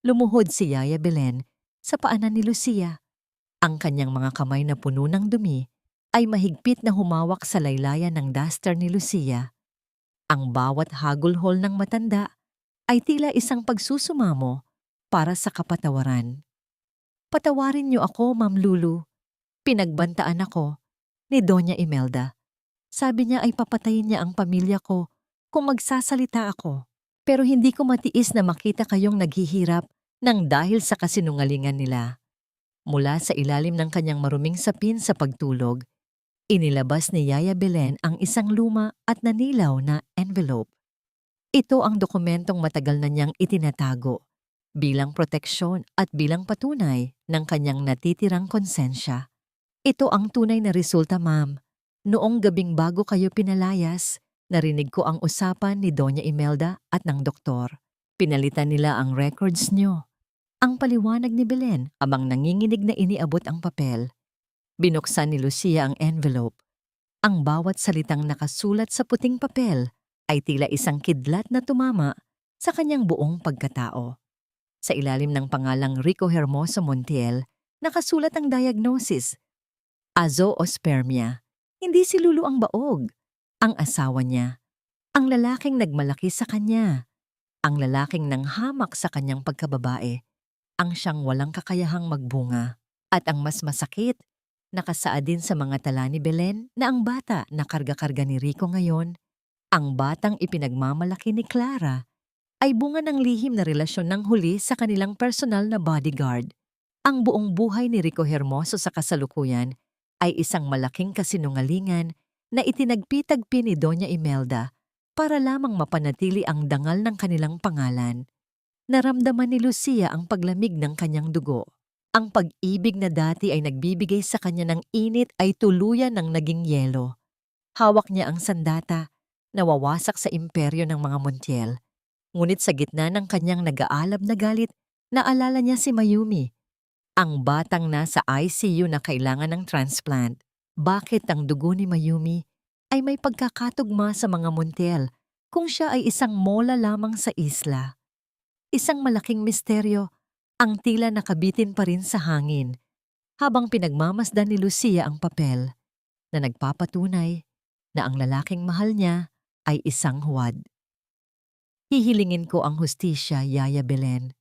Lumuhod si Yaya Belen sa paanan ni Lucia. Ang kanyang mga kamay na puno ng dumi ay mahigpit na humawak sa laylayan ng duster ni Lucia. Ang bawat hagulhol ng matanda ay tila isang pagsusumamo para sa kapatawaran. Patawarin niyo ako, Ma'am Lulu. Pinagbantaan ako ni Doña Imelda. Sabi niya ay papatayin niya ang pamilya ko kung magsasalita ako. Pero hindi ko matiis na makita kayong naghihirap nang dahil sa kasinungalingan nila. Mula sa ilalim ng kanyang maruming sapin sa pagtulog, inilabas ni Yaya Belen ang isang luma at nanilaw na envelope. Ito ang dokumentong matagal na niyang itinatago bilang proteksyon at bilang patunay ng kanyang natitirang konsensya. Ito ang tunay na resulta, ma'am. Noong gabing bago kayo pinalayas, narinig ko ang usapan ni Doña Imelda at ng doktor. Pinalitan nila ang records niyo. Ang paliwanag ni Belen habang nanginginig na iniabot ang papel. Binuksan ni Lucia ang envelope. Ang bawat salitang nakasulat sa puting papel ay tila isang kidlat na tumama sa kanyang buong pagkatao. Sa ilalim ng pangalang Rico Hermoso Montiel, nakasulat ang diagnosis. Azoospermia. Hindi si Lulu ang baog. Ang asawa niya. Ang lalaking nagmalaki sa kanya. Ang lalaking nanghamak sa kanyang pagkababae. Ang siyang walang kakayahang magbunga. At ang mas masakit, nakasaad din sa mga tala ni Belen na ang bata na karga-karga ni Rico ngayon, ang batang ipinagmamalaki ni Clara, ay bunga ng lihim na relasyon ng huli sa kanilang personal na bodyguard. Ang buong buhay ni Rico Hermoso sa kasalukuyan ay isang malaking kasinungalingan na itinagpi-tagpi ni Doña Imelda para lamang mapanatili ang dangal ng kanilang pangalan. Naramdaman ni Lucia ang paglamig ng kanyang dugo. Ang pag-ibig na dati ay nagbibigay sa kanya ng init ay tuluyan ng naging yelo. Hawak niya ang sandata, nawawasak sa imperyo ng mga Montiel. Ngunit sa gitna ng kanyang nag-aalab na galit, naalala niya si Mayumi, ang batang nasa ICU na kailangan ng transplant. Bakit ang dugo ni Mayumi ay may pagkakatugma sa mga Montiel kung siya ay isang mola lamang sa isla? Isang malaking misteryo ang tila nakabitin pa rin sa hangin habang pinagmamasdan ni Lucia ang papel na nagpapatunay na ang lalaking mahal niya ay isang huwad. Hihilingin ko ang hustisya, Yaya Belen,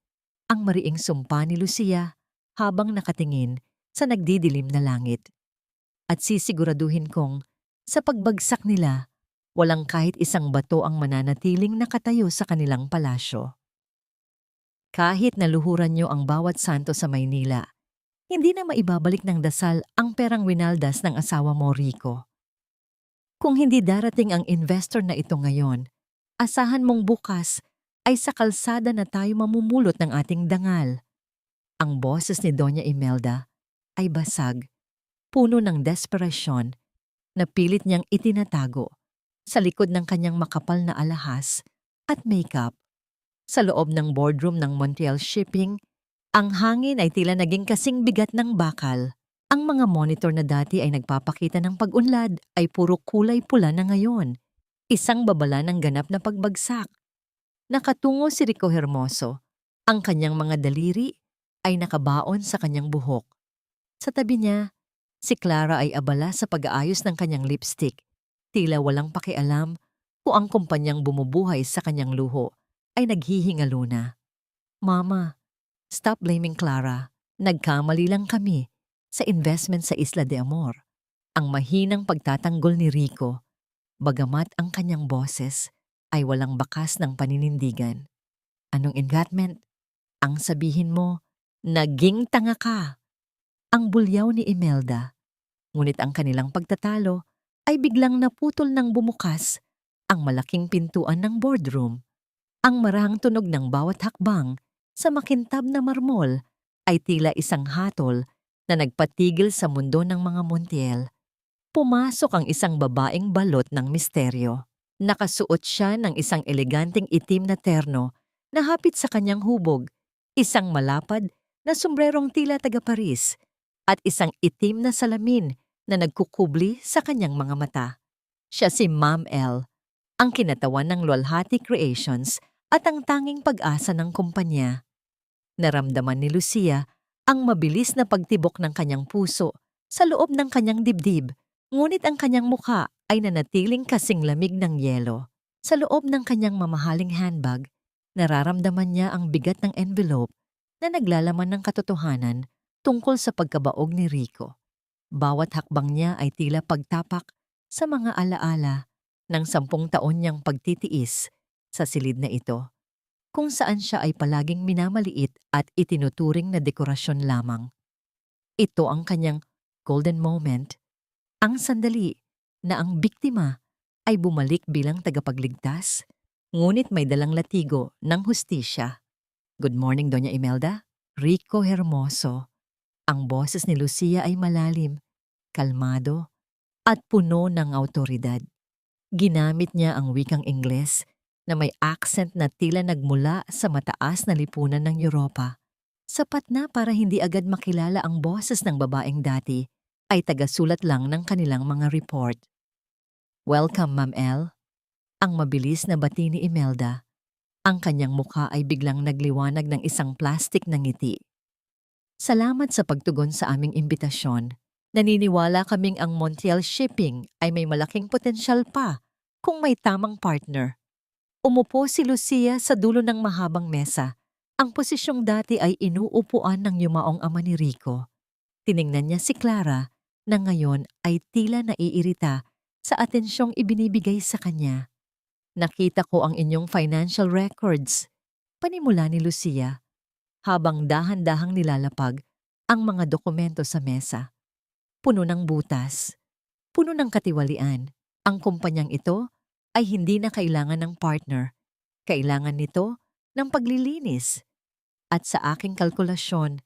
ang mariing sumpa ni Lucia habang nakatingin sa nagdidilim na langit. At sisiguraduhin kong sa pagbagsak nila, walang kahit isang bato ang mananatiling nakatayo sa kanilang palasyo. Kahit naluhuran niyo ang bawat santo sa Maynila, hindi na maibabalik ng dasal ang perang winaldas ng asawa mo, Rico. Kung hindi darating ang investor na ito ngayon, asahan mong bukas ay sa kalsada na tayo mamumulot ng ating dangal. Ang boses ni Doña Imelda ay basag, puno ng desperasyon, na pilit niyang itinatago sa likod ng kanyang makapal na alahas at makeup. Sa loob ng boardroom ng Montreal Shipping, ang hangin ay tila naging kasing bigat ng bakal. Ang mga monitor na dati ay nagpapakita ng pag-unlad ay puro kulay pula na ngayon. Isang babala ng ganap na pagbagsak. Nakatungo si Rico Hermoso. Ang kanyang mga daliri ay nakabaon sa kanyang buhok. Sa tabi niya, si Clara ay abala sa pag-aayos ng kanyang lipstick. Tila walang pakialam kung ang kumpanyang bumubuhay sa kanyang luho ay naghihingalo na. Mama, stop blaming Clara. Nagkamali lang kami sa investment sa Isla de Amor. Ang mahinang pagtatanggol ni Rico, bagamat ang kanyang boses ay walang bakas ng paninindigan. Anong investment? Ang sabihin mo, naging tanga ka. Ang bulyaw ni Imelda. Ngunit ang kanilang pagtatalo ay biglang naputol ng bumukas ang malaking pintuan ng boardroom. Ang marahang tunog ng bawat hakbang sa makintab na marmol ay tila isang hatol na nagpatigil sa mundo ng mga Montiel. Pumasok ang isang babaeng balot ng misteryo. Nakasuot siya ng isang eleganteng itim na terno na hapit sa kanyang hubog, isang malapad na sombrerong tila taga-Paris at isang itim na salamin na nagkukubli sa kanyang mga mata. Siya si Ma'am L, ang kinatawan ng Luwalhati Creations at ang tanging pag-asa ng kumpanya. Naramdaman ni Lucia ang mabilis na pagtibok ng kanyang puso sa loob ng kanyang dibdib, ngunit ang kanyang mukha ay nanatiling kasing lamig ng yelo. Sa loob ng kanyang mamahaling handbag, nararamdaman niya ang bigat ng envelope na naglalaman ng katotohanan tungkol sa pagkabaog ni Rico. Bawat hakbang niya ay tila pagtapak sa mga alaala ng 10 taon niyang pagtitiis sa silid na ito, kung saan siya ay palaging minamaliit at itinuturing na dekorasyon lamang. Ito ang kanyang golden moment, ang sandali na ang biktima ay bumalik bilang tagapagligtas, ngunit may dalang latigo ng hustisya. Good morning, Doña Imelda. Rico Hermoso. Ang boses ni Lucia ay malalim, kalmado, at puno ng awtoridad. Ginamit niya ang wikang Ingles na may accent na tila nagmula sa mataas na lipunan ng Europa. Sapat na para hindi agad makilala ang boses ng babaeng dati ay tagasulat lang ng kanilang mga report. Welcome, Ma'am L. Ang mabilis na bati ni Imelda. Ang kanyang mukha ay biglang nagliwanag ng isang plastik na ngiti. Salamat sa pagtugon sa aming imbitasyon. Naniniwala kaming ang Montreal Shipping ay may malaking potensyal pa kung may tamang partner. Umupo si Lucia sa dulo ng mahabang mesa. Ang posisyong dati ay inuupuan ng yumaong ama ni Rico. Tiningnan niya si Clara na ngayon ay tila naiirita sa atensyong ibinibigay sa kanya. Nakita ko ang inyong financial records, panimula ni Lucia, habang dahan-dahang nilalapag ang mga dokumento sa mesa. Puno ng butas, puno ng katiwalian. Ang kumpanyang ito ay hindi na kailangan ng partner. Kailangan nito ng paglilinis. At sa aking kalkulasyon,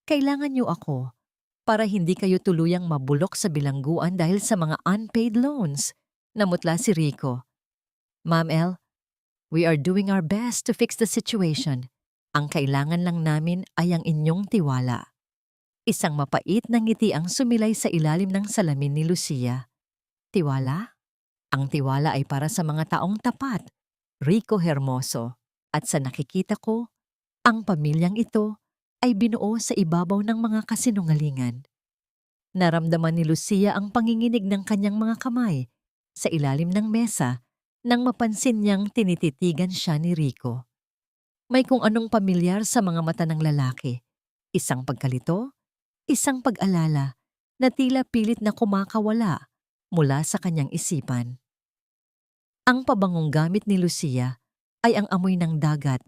kailangan niyo ako para hindi kayo tuluyang mabulok sa bilangguan dahil sa mga unpaid loans, namutla si Rico. Ma'am L, we are doing our best to fix the situation. Ang kailangan lang namin ay ang inyong tiwala. Isang mapait na ngiti ang sumilay sa ilalim ng salamin ni Lucia. Tiwala? Ang tiwala ay para sa mga taong tapat, Rico Hermoso. At sa nakikita ko, ang pamilyang ito ay binuo sa ibabaw ng mga kasinungalingan. Naramdaman ni Lucia ang panginginig ng kanyang mga kamay sa ilalim ng mesa nang mapansin niyang tinititigan siya ni Rico. May kung anong pamilyar sa mga mata ng lalaki. Isang pagkalito, isang pag-alala na tila pilit na kumakawala mula sa kanyang isipan. Ang pabangong gamit ni Lucia ay ang amoy ng dagat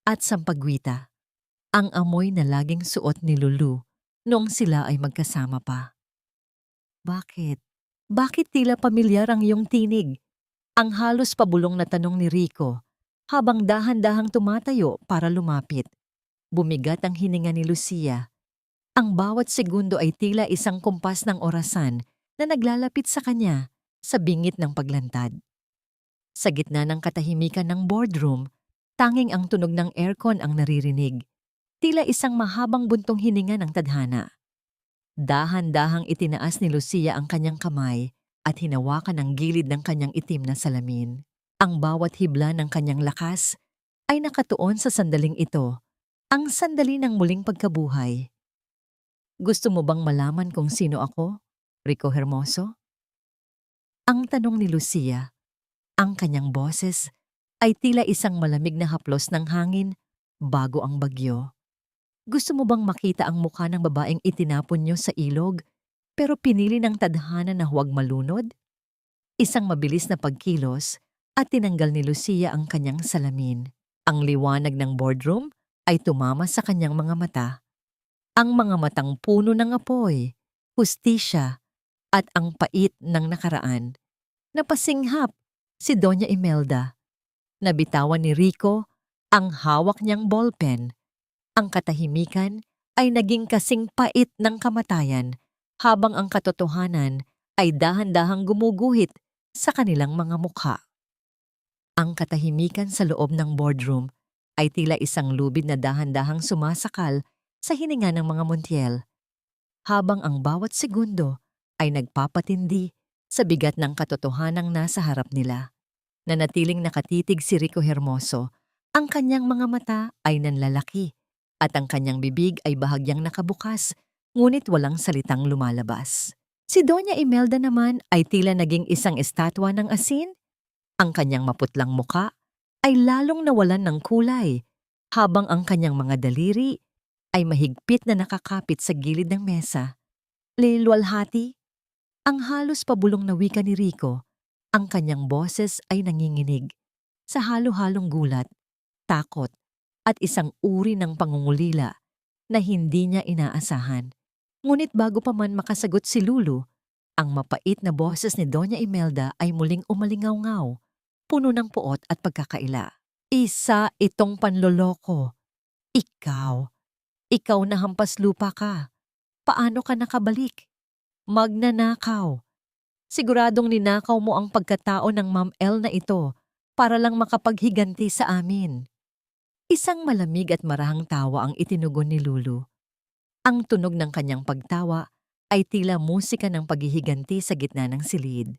at sampagwita. Ang amoy na laging suot ni Lulu noong sila ay magkasama pa. Bakit? Bakit tila pamilyar ang iyong tinig? Ang halos pabulong na tanong ni Rico habang dahan-dahang tumatayo para lumapit. Bumigat ang hininga ni Lucia. Ang bawat segundo ay tila isang kumpas ng orasan na naglalapit sa kanya sa bingit ng paglantad. Sa gitna ng katahimikan ng boardroom, tanging ang tunog ng aircon ang naririnig. Tila isang mahabang buntong hininga ng tadhana. Dahan-dahang itinaas ni Lucia ang kanyang kamay at hinawakan ang gilid ng kanyang itim na salamin. Ang bawat hibla ng kanyang lakas ay nakatuon sa sandaling ito, ang sandali ng muling pagkabuhay. Gusto mo bang malaman kung sino ako, Rico Hermoso? Ang tanong ni Lucia. Ang kanyang boses ay tila isang malamig na haplos ng hangin bago ang bagyo. Gusto mo bang makita ang mukha ng babaeng itinapon niyo sa ilog pero pinili ng tadhana na huwag malunod? Isang mabilis na pagkilos at tinanggal ni Lucia ang kanyang salamin. Ang liwanag ng boardroom ay tumama sa kanyang mga mata. Ang mga matang puno ng apoy, hustisya at ang pait ng nakaraan. Napasinghap si Doña Imelda. Nabitawan ni Rico ang hawak niyang ballpen. Ang katahimikan ay naging kasing pait ng kamatayan habang ang katotohanan ay dahan-dahang gumuguhit sa kanilang mga mukha. Ang katahimikan sa loob ng boardroom ay tila isang lubid na dahan-dahang sumasakal sa hininga ng mga Montiel, habang ang bawat segundo ay nagpapatindi sa bigat ng katotohanang nasa harap nila. Nanatiling nakatitig si Rico Hermoso, ang kanyang mga mata ay nanlalaki at ang kanyang bibig ay bahagyang nakabukas, ngunit walang salitang lumalabas. Si Doña Imelda naman ay tila naging isang estatwa ng asin. Ang kanyang maputlang muka ay lalong nawalan ng kulay, habang ang kanyang mga daliri ay mahigpit na nakakapit sa gilid ng mesa. Lilwalhati, ang halos pabulong na wika ni Rico, ang kanyang boses ay nanginginig sa halo-halong gulat, takot, at isang uri ng pangungulila na hindi niya inaasahan. Ngunit bago pa man makasagot si Lulu, ang mapait na boses ni Doña Imelda ay muling umalingaw-ngaw, puno ng puot at pagkakaila. Isa itong panloloko. Ikaw na hampas lupa ka. Paano ka nakabalik? Magnanakaw. Siguradong ninakaw mo ang pagkatao ng Ma'am L na ito para lang makapaghiganti sa amin. Isang malamig at marahang tawa ang itinugon ni Lulu. Ang tunog ng kanyang pagtawa ay tila musika ng paghihiganti sa gitna ng silid.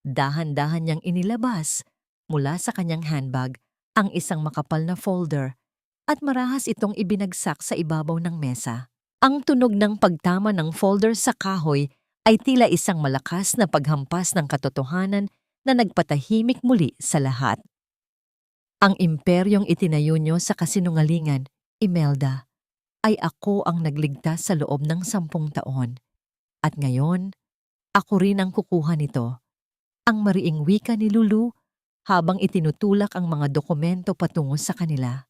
Dahan-dahan niyang inilabas mula sa kanyang handbag ang isang makapal na folder at marahas itong ibinagsak sa ibabaw ng mesa. Ang tunog ng pagtama ng folder sa kahoy ay tila isang malakas na paghampas ng katotohanan na nagpatahimik muli sa lahat. Ang imperyong itinayo niyo sa kasinungalingan, Imelda, ay ako ang nagligtas sa loob ng 10 taon. At ngayon, ako rin ang kukuha nito. Ang mariing wika ni Lulu habang itinutulak ang mga dokumento patungo sa kanila.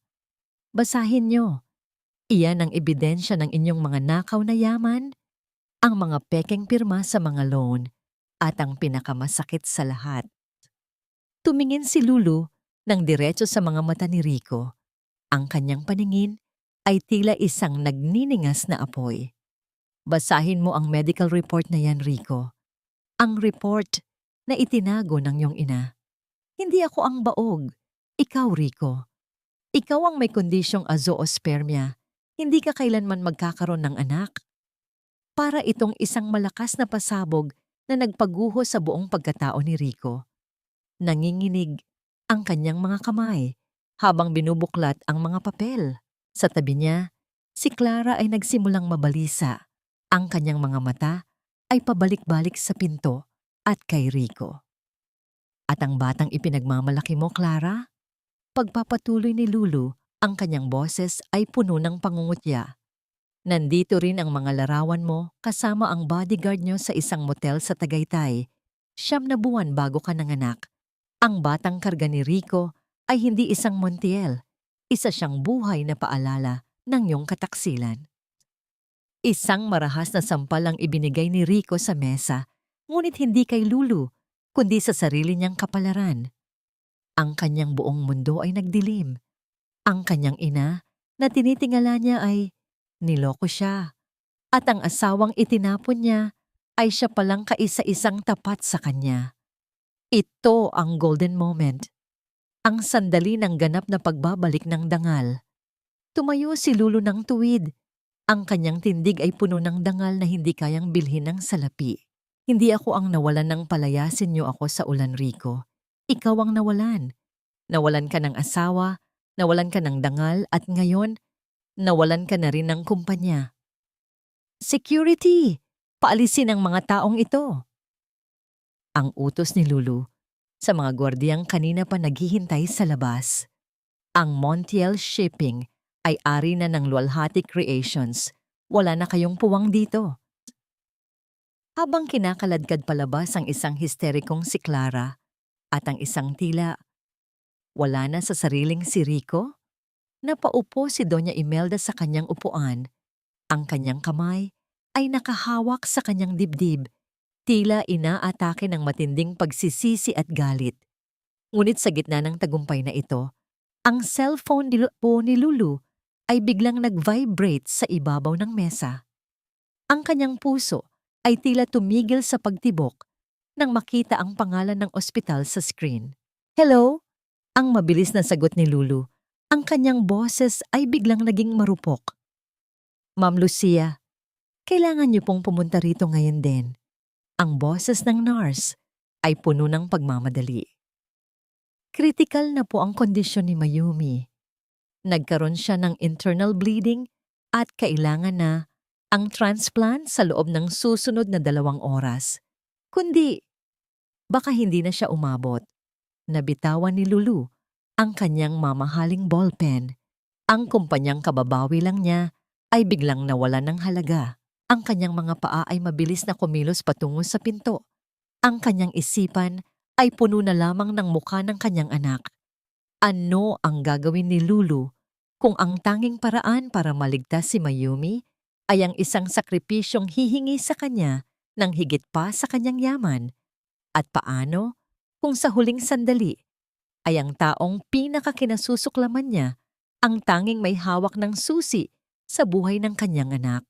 Basahin niyo. Iyan ang ebidensya ng inyong mga nakaw na yaman, ang mga pekeng pirma sa mga loan, at ang pinakamasakit sa lahat. Tumingin si Lulu ng diretso sa mga mata ni Rico. Ang kanyang paningin ay tila isang nagniningas na apoy. Basahin mo ang medical report na yan, Rico. Ang report na itinago ng iyong ina. Hindi ako ang baog. Ikaw, Rico. Ikaw ang may kondisyong azoospermia. Hindi ka kailanman magkakaroon ng anak. Para itong isang malakas na pasabog na nagpaguho sa buong pagkatao ni Rico. Nanginginig ang kanyang mga kamay habang binubuklat ang mga papel. Sa tabi niya, si Clara ay nagsimulang mabalisa. Ang kanyang mga mata ay pabalik-balik sa pinto at kay Rico. At ang batang ipinagmamalaki mo, Clara? Pagpapatuloy ni Lulu, ang kanyang boses ay puno ng pangungutya. Nandito rin ang mga larawan mo kasama ang bodyguard nyo sa isang motel sa Tagaytay. 9 na buwan bago ka nanganak. Ang batang karga ni Rico ay hindi isang Montiel. Isa siyang buhay na paalala ng iyong kataksilan. Isang marahas na sampal ang ibinigay ni Rico sa mesa, ngunit hindi kay Lulu, kundi sa sarili niyang kapalaran. Ang kanyang buong mundo ay nagdilim. Ang kanyang ina na tinitingala niya ay niloko siya. At ang asawang itinapon niya ay siya palang kaisa-isang tapat sa kanya. Ito ang golden moment. Ang sandali ng ganap na pagbabalik ng dangal. Tumayo si Lulu ng tuwid. Ang kanyang tindig ay puno ng dangal na hindi kayang bilhin ng salapi. Hindi ako ang nawalan ng palayasin niyo ako sa ulan, Rico. Ikaw ang nawalan. Nawalan ka ng asawa, nawalan ka ng dangal at ngayon, nawalan ka na rin ng kumpanya. Security! Paalisin ang mga taong ito. Ang utos ni Lulu sa mga gwardiyang kanina pa naghihintay sa labas. Ang Montiel Shipping ay ari na ng Luwalhati Creations. Wala na kayong puwang dito. Habang kinakaladkad palabas ang isang histerikong si Clara at ang isang tila, wala na sa sariling si Rico, napaupo si Doña Imelda sa kanyang upuan. Ang kanyang kamay ay nakahawak sa kanyang dibdib, tila inaatake ng matinding pagsisisi at galit. Ngunit sa gitna ng tagumpay na ito, ang cellphone ni Lulu ay biglang nag-vibrate sa ibabaw ng mesa. Ang kanyang puso ay tila tumigil sa pagtibok nang makita ang pangalan ng ospital sa screen. Hello? Ang mabilis na sagot ni Lulu. Ang kanyang boses ay biglang naging marupok. Ma'am Lucia, kailangan niyo pong pumunta rito ngayon din. Ang boses ng nurse ay puno ng pagmamadali. Critical na po ang kondisyon ni Mayumi. Nagkaroon siya ng internal bleeding at kailangan na ang transplant sa loob ng susunod na 2 oras. Kundi, baka hindi na siya umabot. Nabitawan ni Lulu ang kanyang mamahaling ballpen. Ang kumpanyang kababawi lang niya ay biglang nawalan ng halaga. Ang kanyang mga paa ay mabilis na kumilos patungo sa pinto. Ang kanyang isipan ay puno na lamang ng mukha ng kanyang anak. Ano ang gagawin ni Lulu kung ang tanging paraan para maligtas si Mayumi ay ang isang sakripisyong hihingi sa kanya ng higit pa sa kanyang yaman? At paano kung sa huling sandali ay ang taong pinakakinasusuklaman niya ang tanging may hawak ng susi sa buhay ng kanyang anak?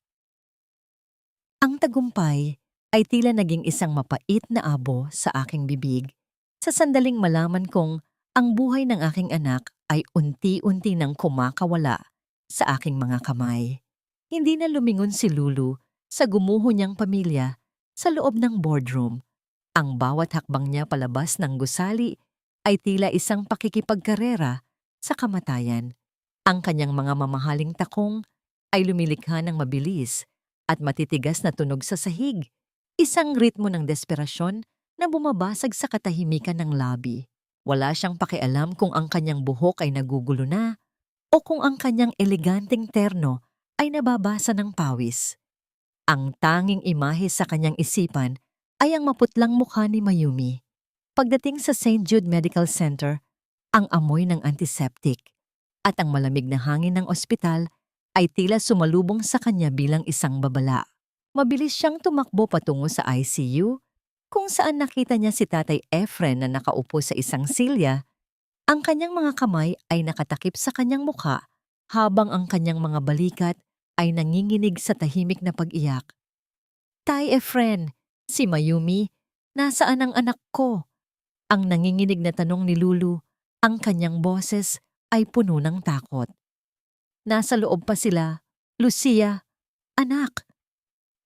Ang tagumpay ay tila naging isang mapait na abo sa aking bibig sa sandaling malaman kong ang buhay ng aking anak ay unti-unti nang kumakawala sa aking mga kamay. Hindi na lumingon si Lulu sa gumuho niyang pamilya sa loob ng boardroom. Ang bawat hakbang niya palabas ng gusali ay tila isang pakikipagkarera sa kamatayan. Ang kanyang mga mamahaling takong ay lumilikha ng mabilis at matitigas na tunog sa sahig, isang ritmo ng desperasyon na bumabasag sa katahimikan ng labi. Wala siyang pakialam kung ang kanyang buhok ay nagugulo na o kung ang kanyang eleganteng terno ay nababasa ng pawis. Ang tanging imahe sa kanyang isipan ay ang maputlang mukha ni Mayumi. Pagdating sa St. Jude Medical Center, ang amoy ng antiseptic at ang malamig na hangin ng ospital ay tila sumalubong sa kanya bilang isang babala. Mabilis siyang tumakbo patungo sa ICU, kung saan nakita niya si Tatay Efren na nakaupo sa isang silya. Ang kanyang mga kamay ay nakatakip sa kanyang mukha habang ang kanyang mga balikat ay nanginginig sa tahimik na pag-iyak. Tay Efren, si Mayumi, nasaan ang anak ko? Ang nanginginig na tanong ni Lulu, ang kanyang boses ay puno ng takot. Nasa loob pa sila, Lucia, anak.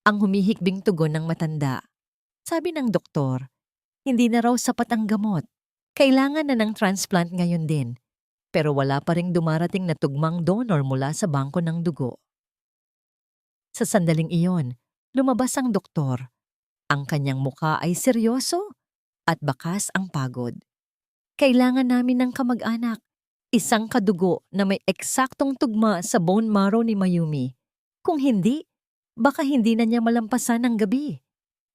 Ang humihikbing tugon ng matanda. Sabi ng doktor, hindi na raw sapat ang gamot. Kailangan na ng transplant ngayon din. Pero wala pa ring dumarating na tugmang donor mula sa bangko ng dugo. Sa sandaling iyon, lumabas ang doktor. Ang kanyang mukha ay seryoso at bakas ang pagod. Kailangan namin ng kamag-anak, isang kadugo na may eksaktong tugma sa bone marrow ni Mayumi. Kung hindi, baka hindi na niya malampasan ang gabi.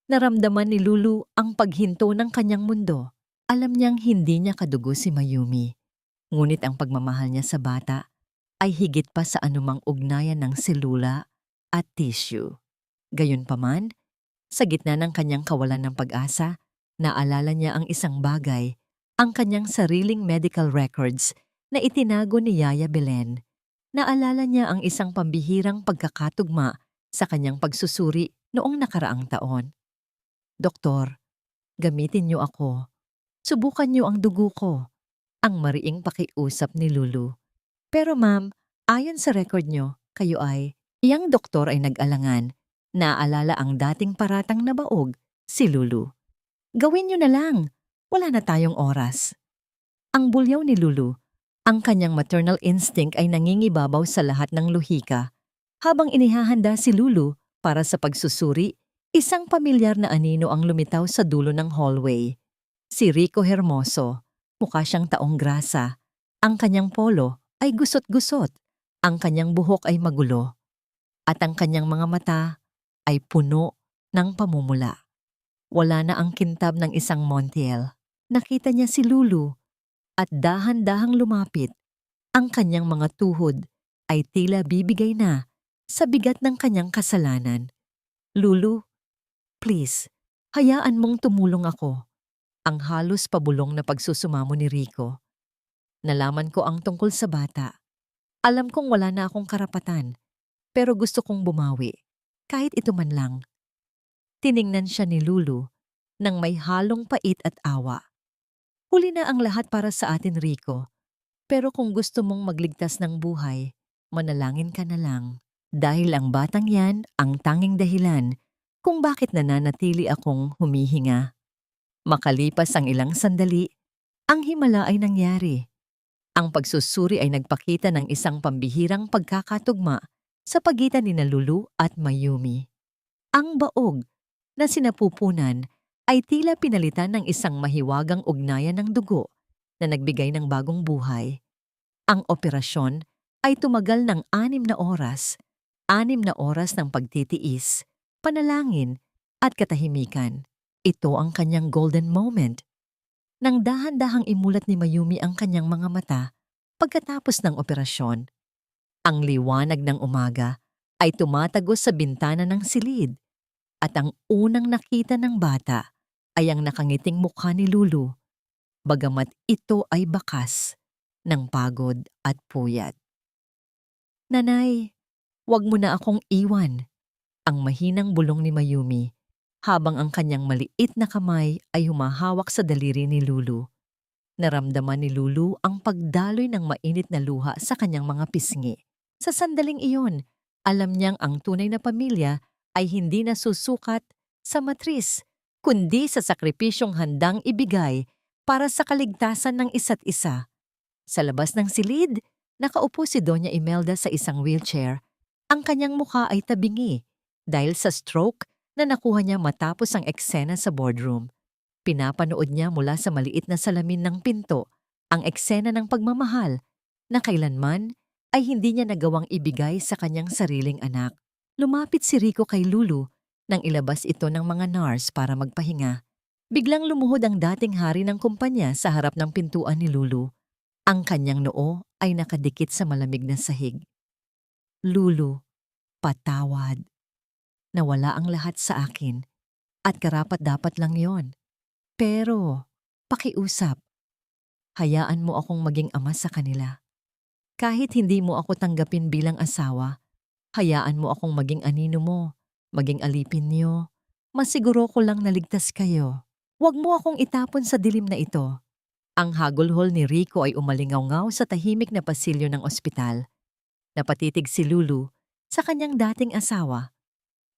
Naramdaman ni Lulu ang paghinto ng kanyang mundo. Alam niyang hindi niya kadugo si Mayumi. Ngunit ang pagmamahal niya sa bata ay higit pa sa anumang ugnayan ng selula at tissue. Gayunpaman, sa gitna ng kanyang kawalan ng pag-asa, naalala niya ang isang bagay, ang kanyang sariling medical records na itinago ni Yaya Belen. Naalala niya ang isang pambihirang pagkakatugma sa kanyang pagsusuri noong nakaraang taon. Doktor, gamitin niyo ako. Subukan niyo ang dugo ko. Ang mariing pakiusap ni Lulu. Pero ma'am, ayon sa record niyo, kayo ay, iyang doktor ay nag-alangan. Naaalala ang dating paratang na baog, si Lulu. Gawin niyo na lang. Wala na tayong oras. Ang bulyaw ni Lulu, ang kanyang maternal instinct ay nangingibabaw sa lahat ng luhika. Habang inihahanda si Lulu para sa pagsusuri, isang pamilyar na anino ang lumitaw sa dulo ng hallway. Si Rico Hermoso, mukha siyang taong grasa. Ang kanyang polo ay gusot-gusot. Ang kanyang buhok ay magulo. At ang kanyang mga mata ay puno ng pamumula. Wala na ang kintab ng isang Montiel. Nakita niya si Lulu at dahan-dahang lumapit. Ang kanyang mga tuhod ay tila bibigay na sa bigat ng kanyang kasalanan. Lulu, please, hayaan mong tumulong ako. Ang halos pabulong na pagsusumamo ni Rico. Nalaman ko ang tungkol sa bata. Alam kong wala na akong karapatan, pero gusto kong bumawi, kahit ito man lang. Tiningnan siya ni Lulu nang may halong pait at awa. Huli na ang lahat para sa atin, Rico. Pero kung gusto mong magligtas ng buhay, manalangin ka na lang. Dahil ang batang yan ang tanging dahilan kung bakit nananatili akong humihinga. Makalipas ang ilang sandali, ang himala ay nangyari. Ang pagsusuri ay nagpakita ng isang pambihirang pagkakatugma sa pagitan ni Lulu at Mayumi. Ang baog na sinapupunan ay tila pinalitan ng isang mahiwagang ugnayan ng dugo na nagbigay ng bagong buhay. Ang operasyon ay tumagal ng 6 na oras. 6 na oras ng pagtitiis, panalangin at katahimikan. Ito ang kanyang golden moment. Nang dahan-dahang imulat ni Mayumi ang kanyang mga mata pagkatapos ng operasyon, ang liwanag ng umaga ay tumatagos sa bintana ng silid at ang unang nakita ng bata ay ang nakangiting mukha ni Lulu, bagamat ito ay bakas ng pagod at puyat. Nanay, wag mo na akong iwan, ang mahinang bulong ni Mayumi habang ang kanyang maliit na kamay ay humahawak sa daliri ni Lulu. Naramdaman ni Lulu ang pagdaloy ng mainit na luha sa kanyang mga pisngi. Sa sandaling iyon, alam niyang ang tunay na pamilya ay hindi nasusukat sa matris, kundi sa sakripisyong handang ibigay para sa kaligtasan ng isa't isa. Sa labas ng silid, nakaupo si Doña Imelda sa isang wheelchair. Ang kanyang mukha ay tabingi dahil sa stroke na nakuha niya matapos ang eksena sa boardroom. Pinapanood niya mula sa maliit na salamin ng pinto ang eksena ng pagmamahal na kailanman ay hindi niya nagawang ibigay sa kanyang sariling anak. Lumapit si Rico kay Lulu nang ilabas ito ng mga nurse para magpahinga. Biglang lumuhod ang dating hari ng kumpanya sa harap ng pintuan ni Lulu. Ang kanyang noo ay nakadikit sa malamig na sahig. Lulu, patawad. Nawala ang lahat sa akin at karapat-dapat lang yon. Pero, pakiusap. Hayaan mo akong maging ama sa kanila. Kahit hindi mo ako tanggapin bilang asawa, hayaan mo akong maging anino mo, maging alipin niyo. Masiguro ko lang naligtas kayo. Huwag mo akong itapon sa dilim na ito. Ang hagulhol ni Rico ay umalingaw-ngaw sa tahimik na pasilyo ng ospital. Napatitig si Lulu sa kanyang dating asawa.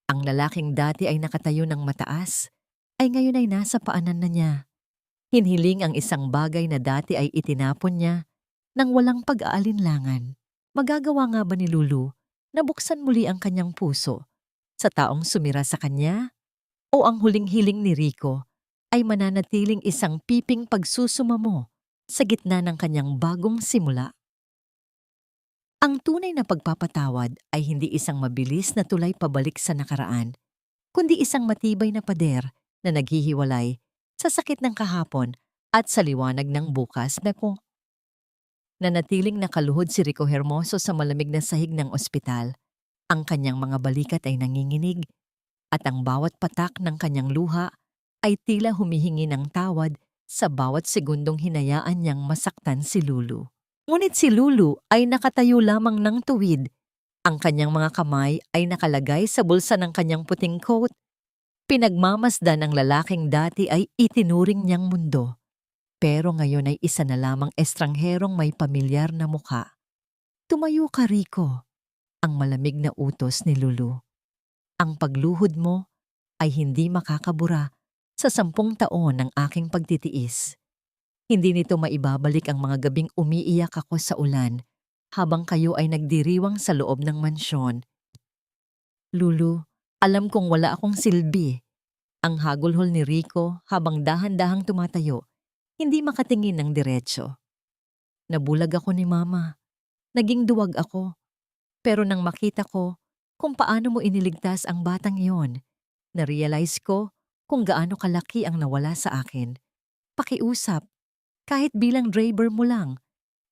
Ang lalaking dati ay nakatayo ng mataas, ay ngayon ay nasa paanan na niya. Hinhiling ang isang bagay na dati ay itinapon niya nang walang pag-aalinlangan. Magagawa nga ba ni Lulu na buksan muli ang kanyang puso sa taong sumira sa kanya? O ang huling hiling ni Rico ay mananatiling isang piping pagsusumamo sa gitna ng kanyang bagong simula? Ang tunay na pagpapatawad ay hindi isang mabilis na tulay pabalik sa nakaraan, kundi isang matibay na pader na naghihiwalay sa sakit ng kahapon at sa liwanag ng bukas na kung nanatiling nakaluhod si Rico Hermoso sa malamig na sahig ng ospital. Ang kanyang mga balikat ay nanginginig at ang bawat patak ng kanyang luha ay tila humihingi ng tawad sa bawat segundong hinayaan niyang masaktan si Lulu. Ngunit si Lulu ay nakatayo lamang ng tuwid. Ang kanyang mga kamay ay nakalagay sa bulsa ng kanyang puting coat. Pinagmamasdan ng lalaking dati ay itinuring niyang mundo, pero ngayon ay isa na lamang estrangherong may pamilyar na mukha. Tumayo ka, Rico, ang malamig na utos ni Lulu. Ang pagluhod mo ay hindi makakabura sa 10 taon ng aking pagtitiis. Hindi nito maibabalik ang mga gabing umiiyak ako sa ulan habang kayo ay nagdiriwang sa loob ng mansyon. Lulu, alam kong wala akong silbi. Ang hagulhol ni Rico habang dahan-dahang tumatayo, hindi makatingin ng diretsyo. Nabulag ako ni Mama. Naging duwag ako. Pero nang makita ko kung paano mo iniligtas ang batang iyon, na-realize ko kung gaano kalaki ang nawala sa akin. Pakiusap, kahit bilang driver mo lang,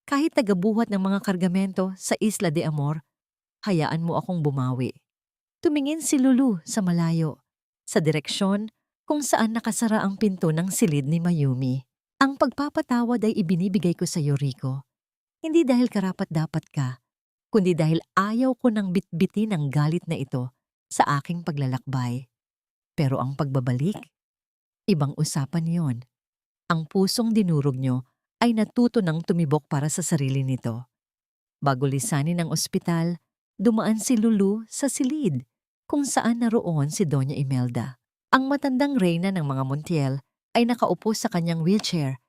kahit tagabuhat ng mga kargamento sa Isla de Amor, hayaan mo akong bumawi. Tumingin si Lulu sa malayo, sa direksyon kung saan nakasara ang pinto ng silid ni Mayumi. Ang pagpapatawad ay ibinibigay ko sa iyo, Rico. Hindi dahil karapat-dapat ka, kundi dahil ayaw ko nang bitbitin ang galit na ito sa aking paglalakbay. Pero ang pagbabalik, ibang usapan yon. Ang pusong dinurog nyo ay natuto ng tumibok para sa sarili nito. Bago lisanin ang ospital, dumaan si Lulu sa silid kung saan naroon si Doña Imelda. Ang matandang reyna ng mga Montiel ay nakaupo sa kanyang wheelchair.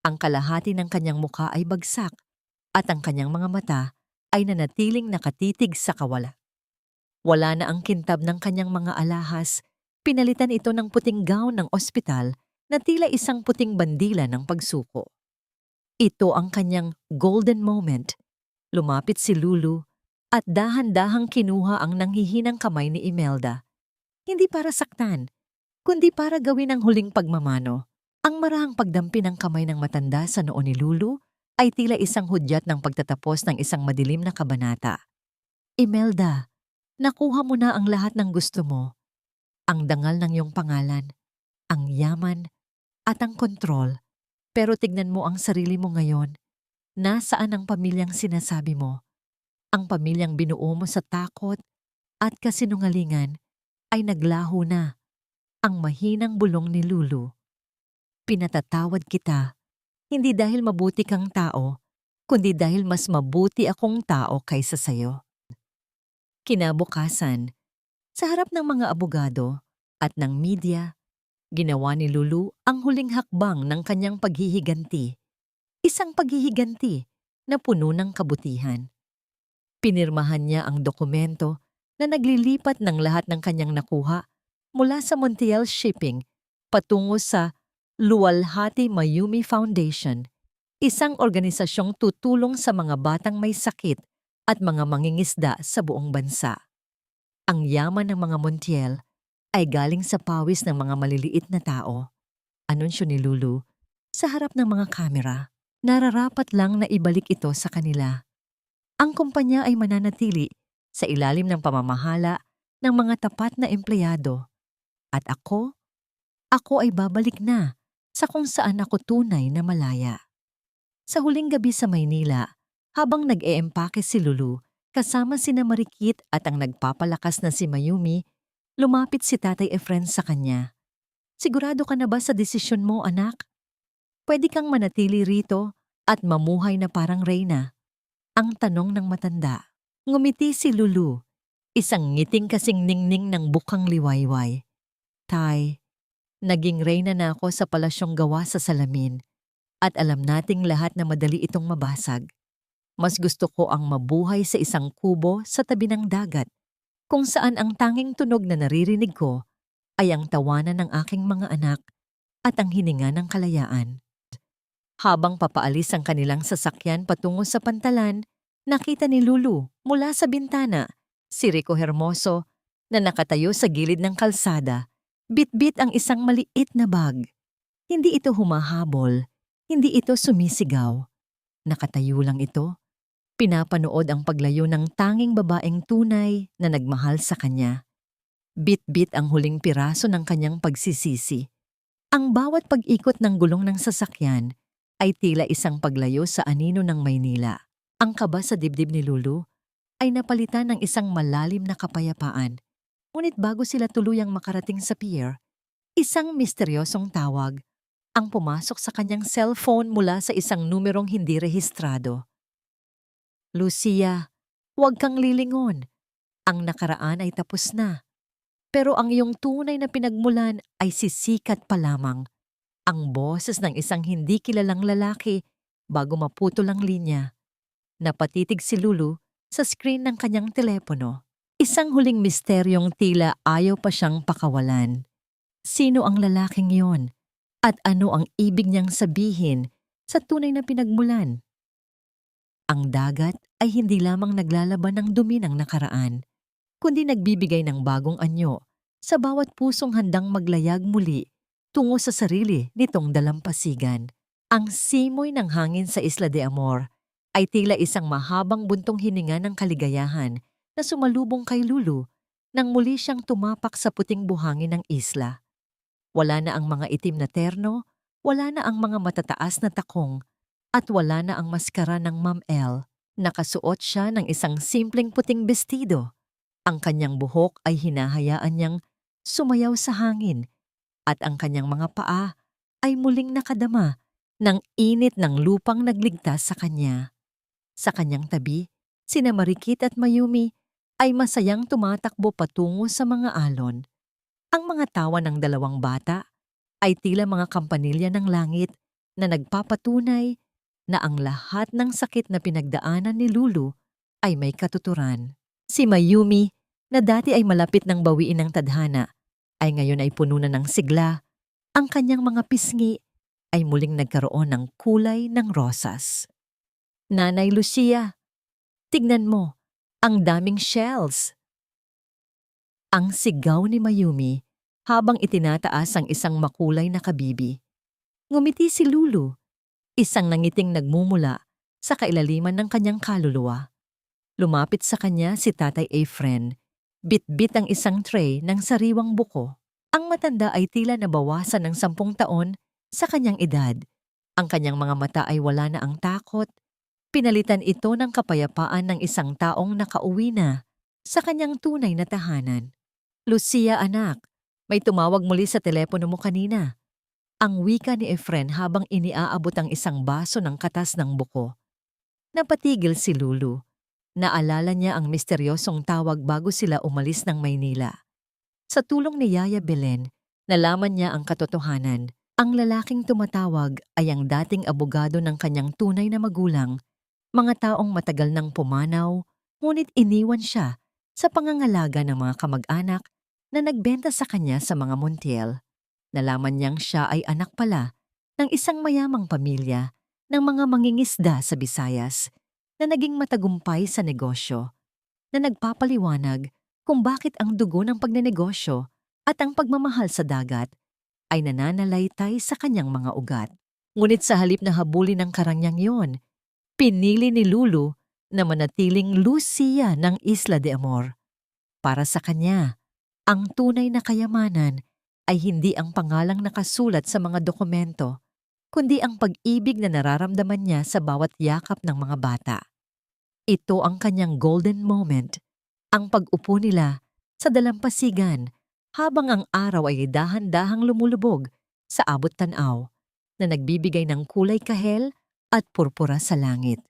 Ang kalahati ng kanyang mukha ay bagsak at ang kanyang mga mata ay nanatiling nakatitig sa kawala. Wala na ang kintab ng kanyang mga alahas, pinalitan ito ng puting gown ng ospital na tila isang puting bandila ng pagsuko. Ito ang kanyang golden moment. Lumapit si Lulu at dahan-dahang kinuha ang nanghihinang kamay ni Imelda. Hindi para saktan, kundi para gawin ang huling pagmamano. Ang marahang pagdampi ng kamay ng matanda sa noo ni Lulu ay tila isang hudyat ng pagtatapos ng isang madilim na kabanata. Imelda, nakuha mo na ang lahat ng gusto mo. Ang dangal ng iyong pangalan, ang yaman, at ang kontrol. Pero tignan mo ang sarili mo ngayon. Nasaan ang pamilyang sinasabi mo? Ang pamilyang binuo mo sa takot at kasinungalingan ay naglaho na. Ang mahinang bulong ni Lulu. Pinatatawad kita, hindi dahil mabuti kang tao, kundi dahil mas mabuti akong tao kaysa sayo. Kinabukasan, sa harap ng mga abogado at ng media, ginawa ni Lulu ang huling hakbang ng kanyang paghihiganti. Isang paghihiganti na puno ng kabutihan. Pinirmahan niya ang dokumento na naglilipat ng lahat ng kanyang nakuha mula sa Montiel Shipping patungo sa Luwalhati Mayumi Foundation, isang organisasyong tutulong sa mga batang may sakit at mga mangingisda sa buong bansa. Ang yaman ng mga Montiel ay galing sa pawis ng mga maliliit na tao. Anunsyo ni Lulu sa harap ng mga kamera. Nararapat lang na ibalik ito sa kanila. Ang kumpanya ay mananatili sa ilalim ng pamamahala ng mga tapat na empleyado. At ako ay babalik na sa kung saan ako tunay na malaya. Sa huling gabi sa Maynila, habang nag-eempake si Lulu kasama sina Marikit at ang nagpapalakas na si Mayumi, lumapit si Tatay Efren sa kanya. Sigurado ka na ba sa desisyon mo, anak? Pwede kang manatili rito at mamuhay na parang reyna? Ang tanong ng matanda. Ngumiti si Lulu, isang ngiting kasing ningning ng bukang liwayway. Tay, naging reyna na ako sa palasyong gawa sa salamin at alam nating lahat na madali itong mabasag. Mas gusto ko ang mabuhay sa isang kubo sa tabi ng dagat kung saan ang tanging tunog na naririnig ko ay ang tawanan ng aking mga anak at ang hininga ng kalayaan. Habang papaalis ang kanilang sasakyan patungo sa pantalan, nakita ni Lulu mula sa bintana si Rico Hermoso na nakatayo sa gilid ng kalsada. Bit-bit ang isang maliit na bag. Hindi ito humahabol, hindi ito sumisigaw. Nakatayo lang ito. Pinapanood ang paglayo ng tanging babaeng tunay na nagmahal sa kanya. Bit-bit ang huling piraso ng kanyang pagsisisi. Ang bawat pag-ikot ng gulong ng sasakyan ay tila isang paglayo sa anino ng Maynila. Ang kaba sa dibdib ni Lulu ay napalitan ng isang malalim na kapayapaan. Ngunit bago sila tuluyang makarating sa pier, isang misteryosong tawag ang pumasok sa kanyang cellphone mula sa isang numerong hindi rehistrado. Lucia, huwag kang lilingon. Ang nakaraan ay tapos na. Pero ang iyong tunay na pinagmulan ay sisikat pa lamang. Ang boses ng isang hindi kilalang lalaki bago maputol ang linya. Napatitig si Lulu sa screen ng kanyang telepono. Isang huling misteryong tila ayaw pa siyang pakawalan. Sino ang lalaking yon? At ano ang ibig niyang sabihin sa tunay na pinagmulan? Ang dagat ay hindi lamang naglalaban ng dumi ng nakaraan, kundi nagbibigay ng bagong anyo sa bawat pusong handang maglayag muli tungo sa sarili nitong dalampasigan. Ang simoy ng hangin sa Isla de Amor ay tila isang mahabang buntong hininga ng kaligayahan na sumalubong kay Lulu nang muli siyang tumapak sa puting buhangin ng isla. Wala na ang mga itim na terno, wala na ang mga matataas na takong, at wala na ang maskara ng Ma'am El. Nakasuot siya ng isang simpleng puting bestido. Ang kanyang buhok ay hinahayaan niyang sumayaw sa hangin, at ang kanyang mga paa ay muling nakadama ng init ng lupang nagligtas sa kanya. Sa kanyang tabi, sina Marikit at Mayumi ay masayang tumatakbo patungo sa mga alon. Ang mga tawa ng dalawang bata ay tila mga kampanilya ng langit na nagpapatunay na ang lahat ng sakit na pinagdaanan ni Lulu ay may katuturan. Si Mayumi, na dati ay malapit ng bawiin ng tadhana, ay ngayon ay puno na ng sigla. Ang kanyang mga pisngi ay muling nagkaroon ng kulay ng rosas. Nanay Lucia, tignan mo, ang daming shells. Ang sigaw ni Mayumi habang itinataas ang isang makulay na kabibi. Ngumiti si Lulu, isang nangiting nagmumula sa kailaliman ng kanyang kaluluwa. Lumapit sa kanya si Tatay Efren, bit-bit ang isang tray ng sariwang buko. Ang matanda ay tila nabawasan ng 10 taon sa kanyang edad. Ang kanyang mga mata ay wala na ang takot. Pinalitan ito ng kapayapaan ng isang taong nakauwi na sa kanyang tunay na tahanan. Lucia, anak, may tumawag muli sa telepono mo kanina. Ang wika ni Efren habang iniaabot ang isang baso ng katas ng buko. Napatigil si Lulu. Naalala niya ang misteryosong tawag bago sila umalis ng Maynila. Sa tulong ni Yaya Belen, nalaman niya ang katotohanan. Ang lalaking tumatawag ay ang dating abogado ng kanyang tunay na magulang, mga taong matagal nang pumanaw, ngunit iniwan siya sa pangangalaga ng mga kamag-anak na nagbenta sa kanya sa mga Montiel. Nalaman niyang siya ay anak pala ng isang mayamang pamilya ng mga mangingisda sa Visayas na naging matagumpay sa negosyo, na nagpapaliwanag kung bakit ang dugo ng pagnenegosyo at ang pagmamahal sa dagat ay nananalaytay sa kanyang mga ugat. Ngunit sa halip na habulin ng karangyang yon, pinili ni Lulu na manatiling Lucia ng Isla de Amor. Para sa kanya, ang tunay na kayamanan ay hindi ang pangalang nakasulat sa mga dokumento, kundi ang pag-ibig na nararamdaman niya sa bawat yakap ng mga bata. Ito ang kanyang golden moment, ang pag-upo nila sa dalampasigan habang ang araw ay dahan-dahang lumulubog sa abot tanaw na nagbibigay ng kulay kahel at purpura sa langit.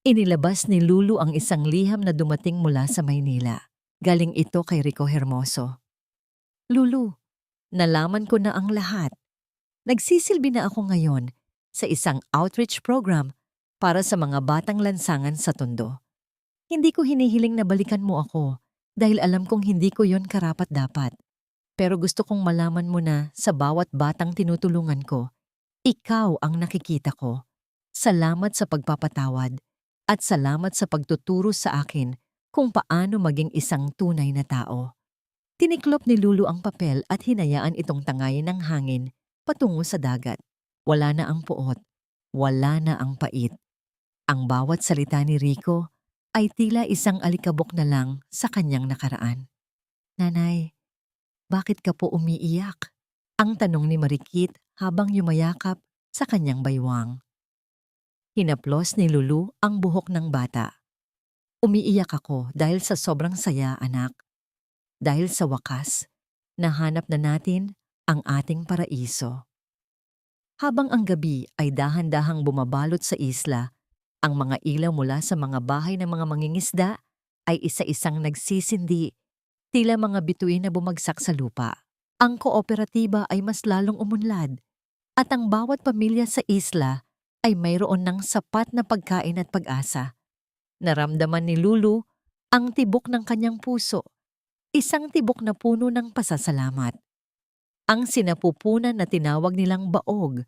Inilabas ni Lulu ang isang liham na dumating mula sa Maynila. Galing ito kay Rico Hermoso. Lulu, nalaman ko na ang lahat. Nagsisilbi na ako ngayon sa isang outreach program para sa mga batang lansangan sa Tondo. Hindi ko hinihiling na balikan mo ako dahil alam kong hindi ko yon karapat-dapat. Pero gusto kong malaman mo na sa bawat batang tinutulungan ko, ikaw ang nakikita ko. Salamat sa pagpapatawad at salamat sa pagtuturo sa akin kung paano maging isang tunay na tao. Tiniklop ni Lulu ang papel at hinayaan itong tangayin ng hangin patungo sa dagat. Wala na ang puot, wala na ang pait. Ang bawat salita ni Rico ay tila isang alikabok na lang sa kanyang nakaraan. Nanay, bakit ka po umiiyak? Ang tanong ni Marikit habang yumayakap sa kanyang baywang. Hinaplos ni Lulu ang buhok ng bata. Umiiyak ako dahil sa sobrang saya, anak. dahil sa wakas, nahanap na natin ang ating paraiso. Habang ang gabi ay dahan-dahang bumabalot sa isla, ang mga ilaw mula sa mga bahay ng mga mangingisda ay isa-isang nagsisindi, tila mga bituin na bumagsak sa lupa. Ang kooperatiba ay mas lalong umunlad at ang bawat pamilya sa isla ay mayroon ng sapat na pagkain at pag-asa. Naramdaman ni Lulu ang tibok ng kanyang puso, isang tibok na puno ng pasasalamat. Ang sinapupunan na tinawag nilang baog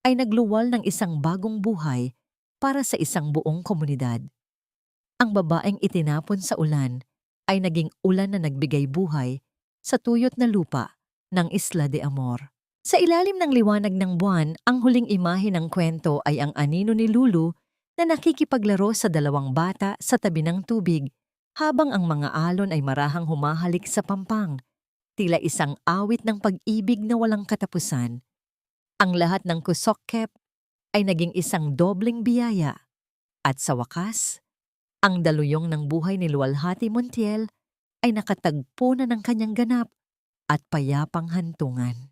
ay nagluwal ng isang bagong buhay para sa isang buong komunidad. Ang babaeng itinapon sa ulan ay naging ulan na nagbigay buhay sa tuyot na lupa ng Isla de Amor. Sa ilalim ng liwanag ng buwan, ang huling imahe ng kwento ay ang anino ni Lulu na nakikipaglaro sa dalawang bata sa tabi ng tubig habang ang mga alon ay marahang humahalik sa pampang, tila isang awit ng pag-ibig na walang katapusan. Ang lahat ng kusokkep ay naging isang dobleng biyaya at sa wakas, ang daluyong ng buhay ni Luwalhati Montiel ay nakatagpo na ng kanyang ganap at payapang hantungan.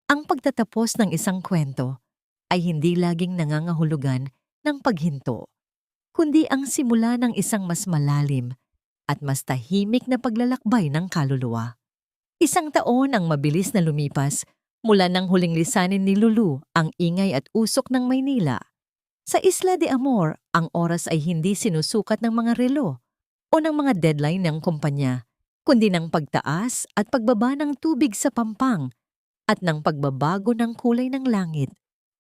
Ang pagtatapos ng isang kwento ay hindi laging nangangahulugan ng paghinto, kundi ang simula ng isang mas malalim at mas tahimik na paglalakbay ng kaluluwa. Isang taon ang mabilis na lumipas mula nang huling lisanin ni Lulu ang ingay at usok ng Maynila. Sa Isla de Amor, ang oras ay hindi sinusukat ng mga relo o ng mga deadline ng kumpanya, kundi ng pagtaas at pagbaba ng tubig sa pampang at ng pagbabago ng kulay ng langit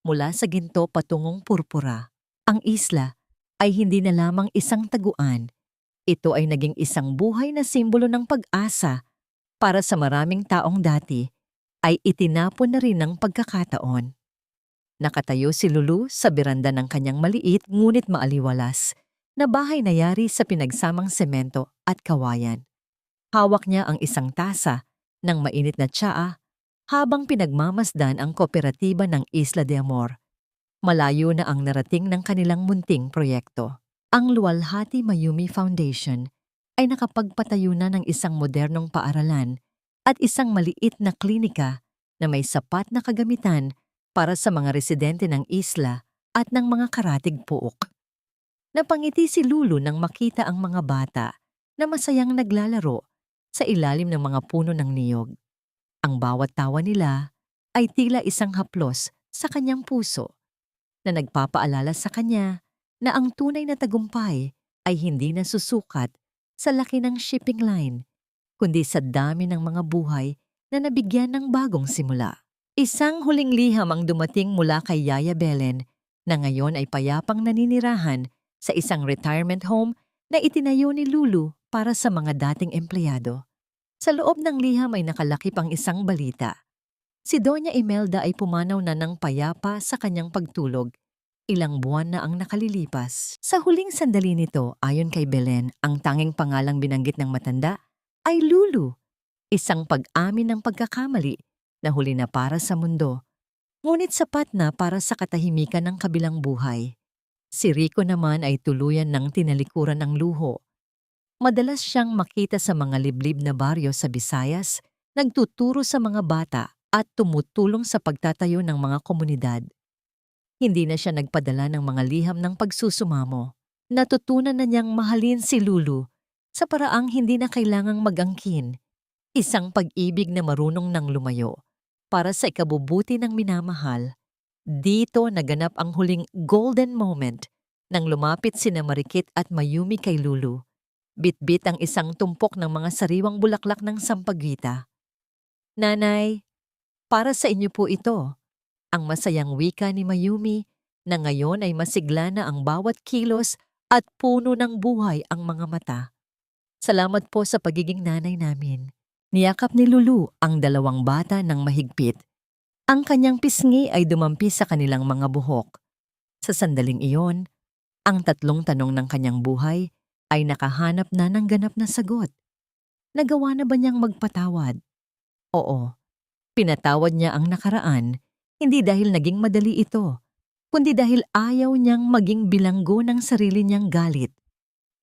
mula sa ginto patungong purpura. Ang isla ay hindi na lamang isang taguan. Ito ay naging isang buhay na simbolo ng pag-asa para sa maraming taong dati ay itinapon na rin ng pagkakataon. Nakatayo si Lulu sa beranda ng kanyang maliit ngunit maaliwalas na bahay na yari sa pinagsamang semento at kawayan. Hawak niya ang isang tasa ng mainit na tsaa habang pinagmamasdan ang kooperatiba ng Isla de Amor. Malayo na ang narating ng kanilang munting proyekto. Ang Luwalhati Mayumi Foundation ay nakapagpatayo na ng isang modernong paaralan at isang maliit na klinika na may sapat na kagamitan para sa mga residente ng isla at ng mga karatig puok. Napangiti si Lulu nang makita ang mga bata na masayang naglalaro sa ilalim ng mga puno ng niyog. Ang bawat tawa nila ay tila isang haplos sa kanyang puso na nagpapaalala sa kanya na ang tunay na tagumpay ay hindi nasusukat sa laki ng shipping line, kundi sa dami ng mga buhay na nabigyan ng bagong simula. Isang huling liham ang dumating mula kay Yaya Belen na ngayon ay payapang naninirahan sa isang retirement home na itinayo ni Lulu para sa mga dating empleyado. Sa loob ng liham ay nakalakip ang isang balita. Si Doña Imelda ay pumanaw na ng payapa sa kanyang pagtulog. Ilang buwan na ang nakalilipas. Sa huling sandali nito, ayon kay Belen, ang tanging pangalang binanggit ng matanda ay Lulu, isang pag-amin ng pagkakamali na huli na para sa mundo, ngunit sapat na para sa katahimikan ng kabilang buhay. Si Rico naman ay tuluyan ng tinalikuran ng luho. Madalas siyang makita sa mga liblib na baryo sa Visayas, nagtuturo sa mga bata at tumutulong sa pagtatayo ng mga komunidad. Hindi na siya nagpadala ng mga liham ng pagsusumamo. Natutunan na niyang mahalin si Lulu sa paraang hindi na kailangang mag-angkin, isang pag-ibig na marunong nang lumayo para sa ikabubuti ng minamahal. Dito naganap ang huling golden moment nang lumapit sina Marikit at Mayumi kay Lulu. Bitbit ang isang tumpok ng mga sariwang bulaklak ng sampaguita. "Nanay, para sa inyo po ito." Ang masayang wika ni Mayumi na ngayon ay masigla na ang bawat kilos at puno ng buhay ang mga mata. "Salamat po sa pagiging nanay namin." Niyakap ni Lulu ang dalawang bata ng mahigpit. Ang kanyang pisngi ay dumampi sa kanilang mga buhok. Sa sandaling iyon, ang tatlong tanong ng kanyang buhay ay nakahanap na ng ganap na sagot. Nagawa na ba niyang magpatawad? Oo, pinatawad niya ang nakaraan. Hindi dahil naging madali ito, kundi dahil ayaw niyang maging bilanggo ng sarili niyang galit.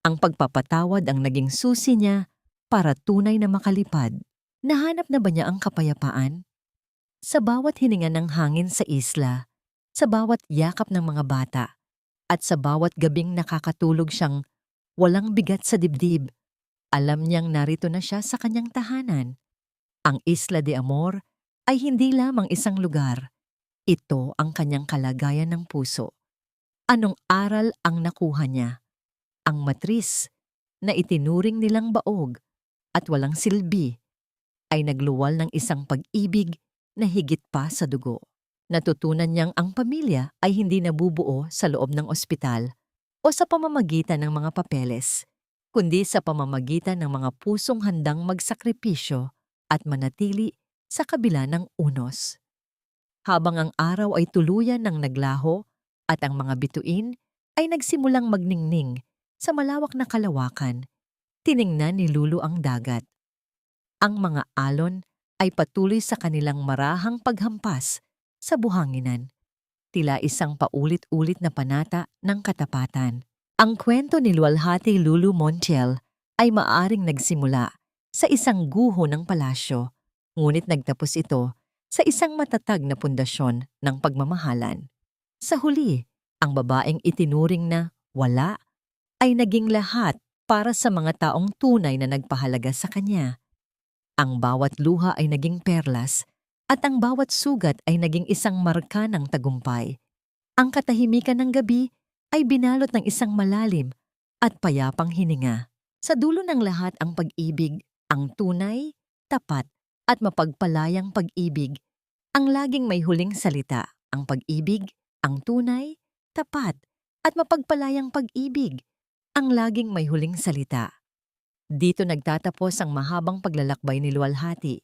Ang pagpapatawad ang naging susi niya para tunay na makalipad. Nahanap na ba niya ang kapayapaan? Sa bawat hininga ng hangin sa isla, sa bawat yakap ng mga bata, at sa bawat gabing nakakatulog siyang walang bigat sa dibdib, alam niyang narito na siya sa kanyang tahanan. Ang Isla de Amor ay hindi lamang isang lugar. Ito ang kanyang kalagayan ng puso. Anong aral ang nakuha niya? Ang matris na itinuring nilang baog at walang silbi ay nagluwal ng isang pag-ibig na higit pa sa dugo. Natutunan niyang ang pamilya ay hindi nabubuo sa loob ng ospital o sa pamamagitan ng mga papeles, kundi sa pamamagitan ng mga pusong handang magsakripisyo at manatili sa kabila ng unos. Habang ang araw ay tuluyan ng naglaho at ang mga bituin ay nagsimulang magningning sa malawak na kalawakan, tiningnan ni Lulu ang dagat. Ang mga alon ay patuloy sa kanilang marahang paghampas sa buhanginan, tila isang paulit-ulit na panata ng katapatan. Ang kwento ni Luwalhati Lulu Montiel ay maaring nagsimula sa isang guho ng palasyo, ngunit nagtapos ito sa isang matatag na pundasyon ng pagmamahalan. Sa huli, ang babaeng itinuring na wala ay naging lahat para sa mga taong tunay na nagpahalaga sa kanya. Ang bawat luha ay naging perlas at ang bawat sugat ay naging isang marka ng tagumpay. Ang katahimikan ng gabi ay binalot ng isang malalim at payapang hininga. Sa dulo ng lahat ang pag-ibig, ang tunay, tapat at mapagpalayang pag-ibig, ang laging may huling salita, ang pag-ibig, ang tunay, tapat at mapagpalayang pag-ibig, ang laging may huling salita. Dito nagtatapos ang mahabang paglalakbay ni Luwalhati,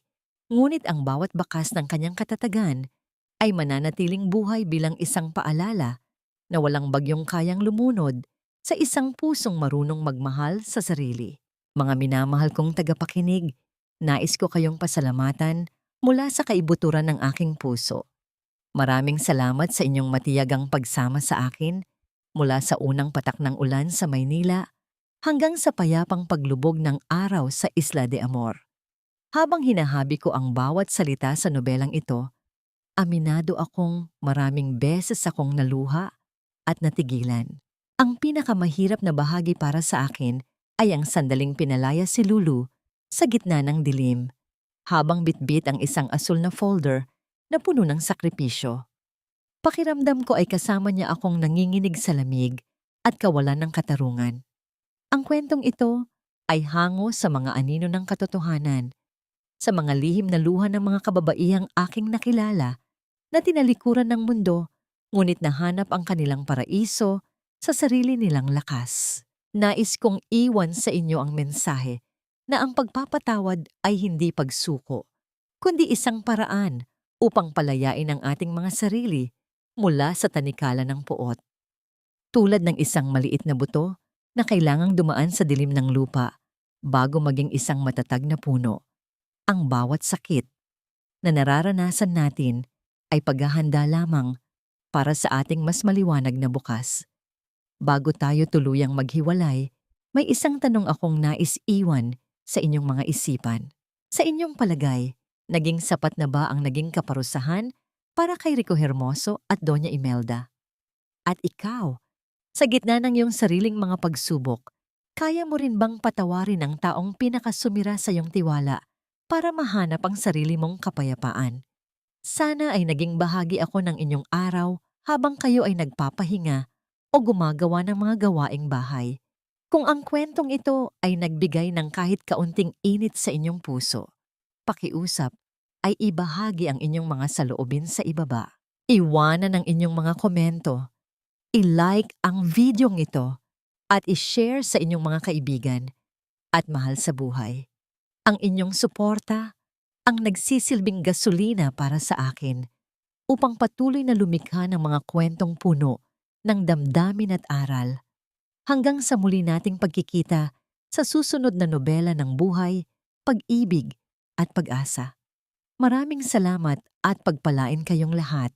ngunit ang bawat bakas ng kanyang katatagan ay mananatiling buhay bilang isang paalala na walang bagyong kayang lumunod sa isang pusong marunong magmahal sa sarili. Mga minamahal kong tagapakinig, nais ko kayong pasalamatan mula sa kaibuturan ng aking puso. Maraming salamat sa inyong matiyagang pagsama sa akin mula sa unang patak ng ulan sa Maynila hanggang sa payapang paglubog ng araw sa Isla de Amor. Habang hinahabi ko ang bawat salita sa nobelang ito, aminado akong maraming beses akong naluha at natigilan. Ang pinakamahirap na bahagi para sa akin ay ang sandaling pinalaya si Lulu sa gitna ng dilim, habang bitbit ang isang asul na folder na puno ng sakripisyo. Pakiramdam ko ay kasama niya akong nanginginig sa lamig at kawalan ng katarungan. Ang kwentong ito ay hango sa mga anino ng katotohanan, sa mga lihim na luha ng mga kababaihang aking nakilala na tinalikuran ng mundo, ngunit nahanap ang kanilang paraiso sa sarili nilang lakas. Nais kong iwan sa inyo ang mensahe na ang pagpapatawad ay hindi pagsuko, kundi isang paraan upang palayain ang ating mga sarili mula sa tanikala ng puot. Tulad ng isang maliit na buto na kailangang dumaan sa dilim ng lupa bago maging isang matatag na puno, ang bawat sakit na nararanasan natin ay paghahanda lamang para sa ating mas maliwanag na bukas. Bago tayo tuluyang maghiwalay, may isang tanong akong nais iwan sa inyong mga isipan. Sa inyong palagay, naging sapat na ba ang naging kaparusahan para kay Rico Hermoso at Doña Imelda? At ikaw, sa gitna ng iyong sariling mga pagsubok, kaya mo rin bang patawarin ang taong pinakasumira sa iyong tiwala para mahanap ang sarili mong kapayapaan? Sana ay naging bahagi ako ng inyong araw habang kayo ay nagpapahinga o gumagawa ng mga gawaing bahay. Kung ang kwentong ito ay nagbigay ng kahit kaunting init sa inyong puso, pakiusap ay ibahagi ang inyong mga saloobin sa ibaba. Iwanan ang inyong mga komento, i-like ang videong ito at i-share sa inyong mga kaibigan at mahal sa buhay. Ang inyong suporta ang nagsisilbing gasolina para sa akin upang patuloy na lumikha ng mga kwentong puno ng damdamin at aral. Hanggang sa muli nating pagkikita sa susunod na nobela ng buhay, pag-ibig at pag-asa. Maraming salamat at pagpalain kayong lahat.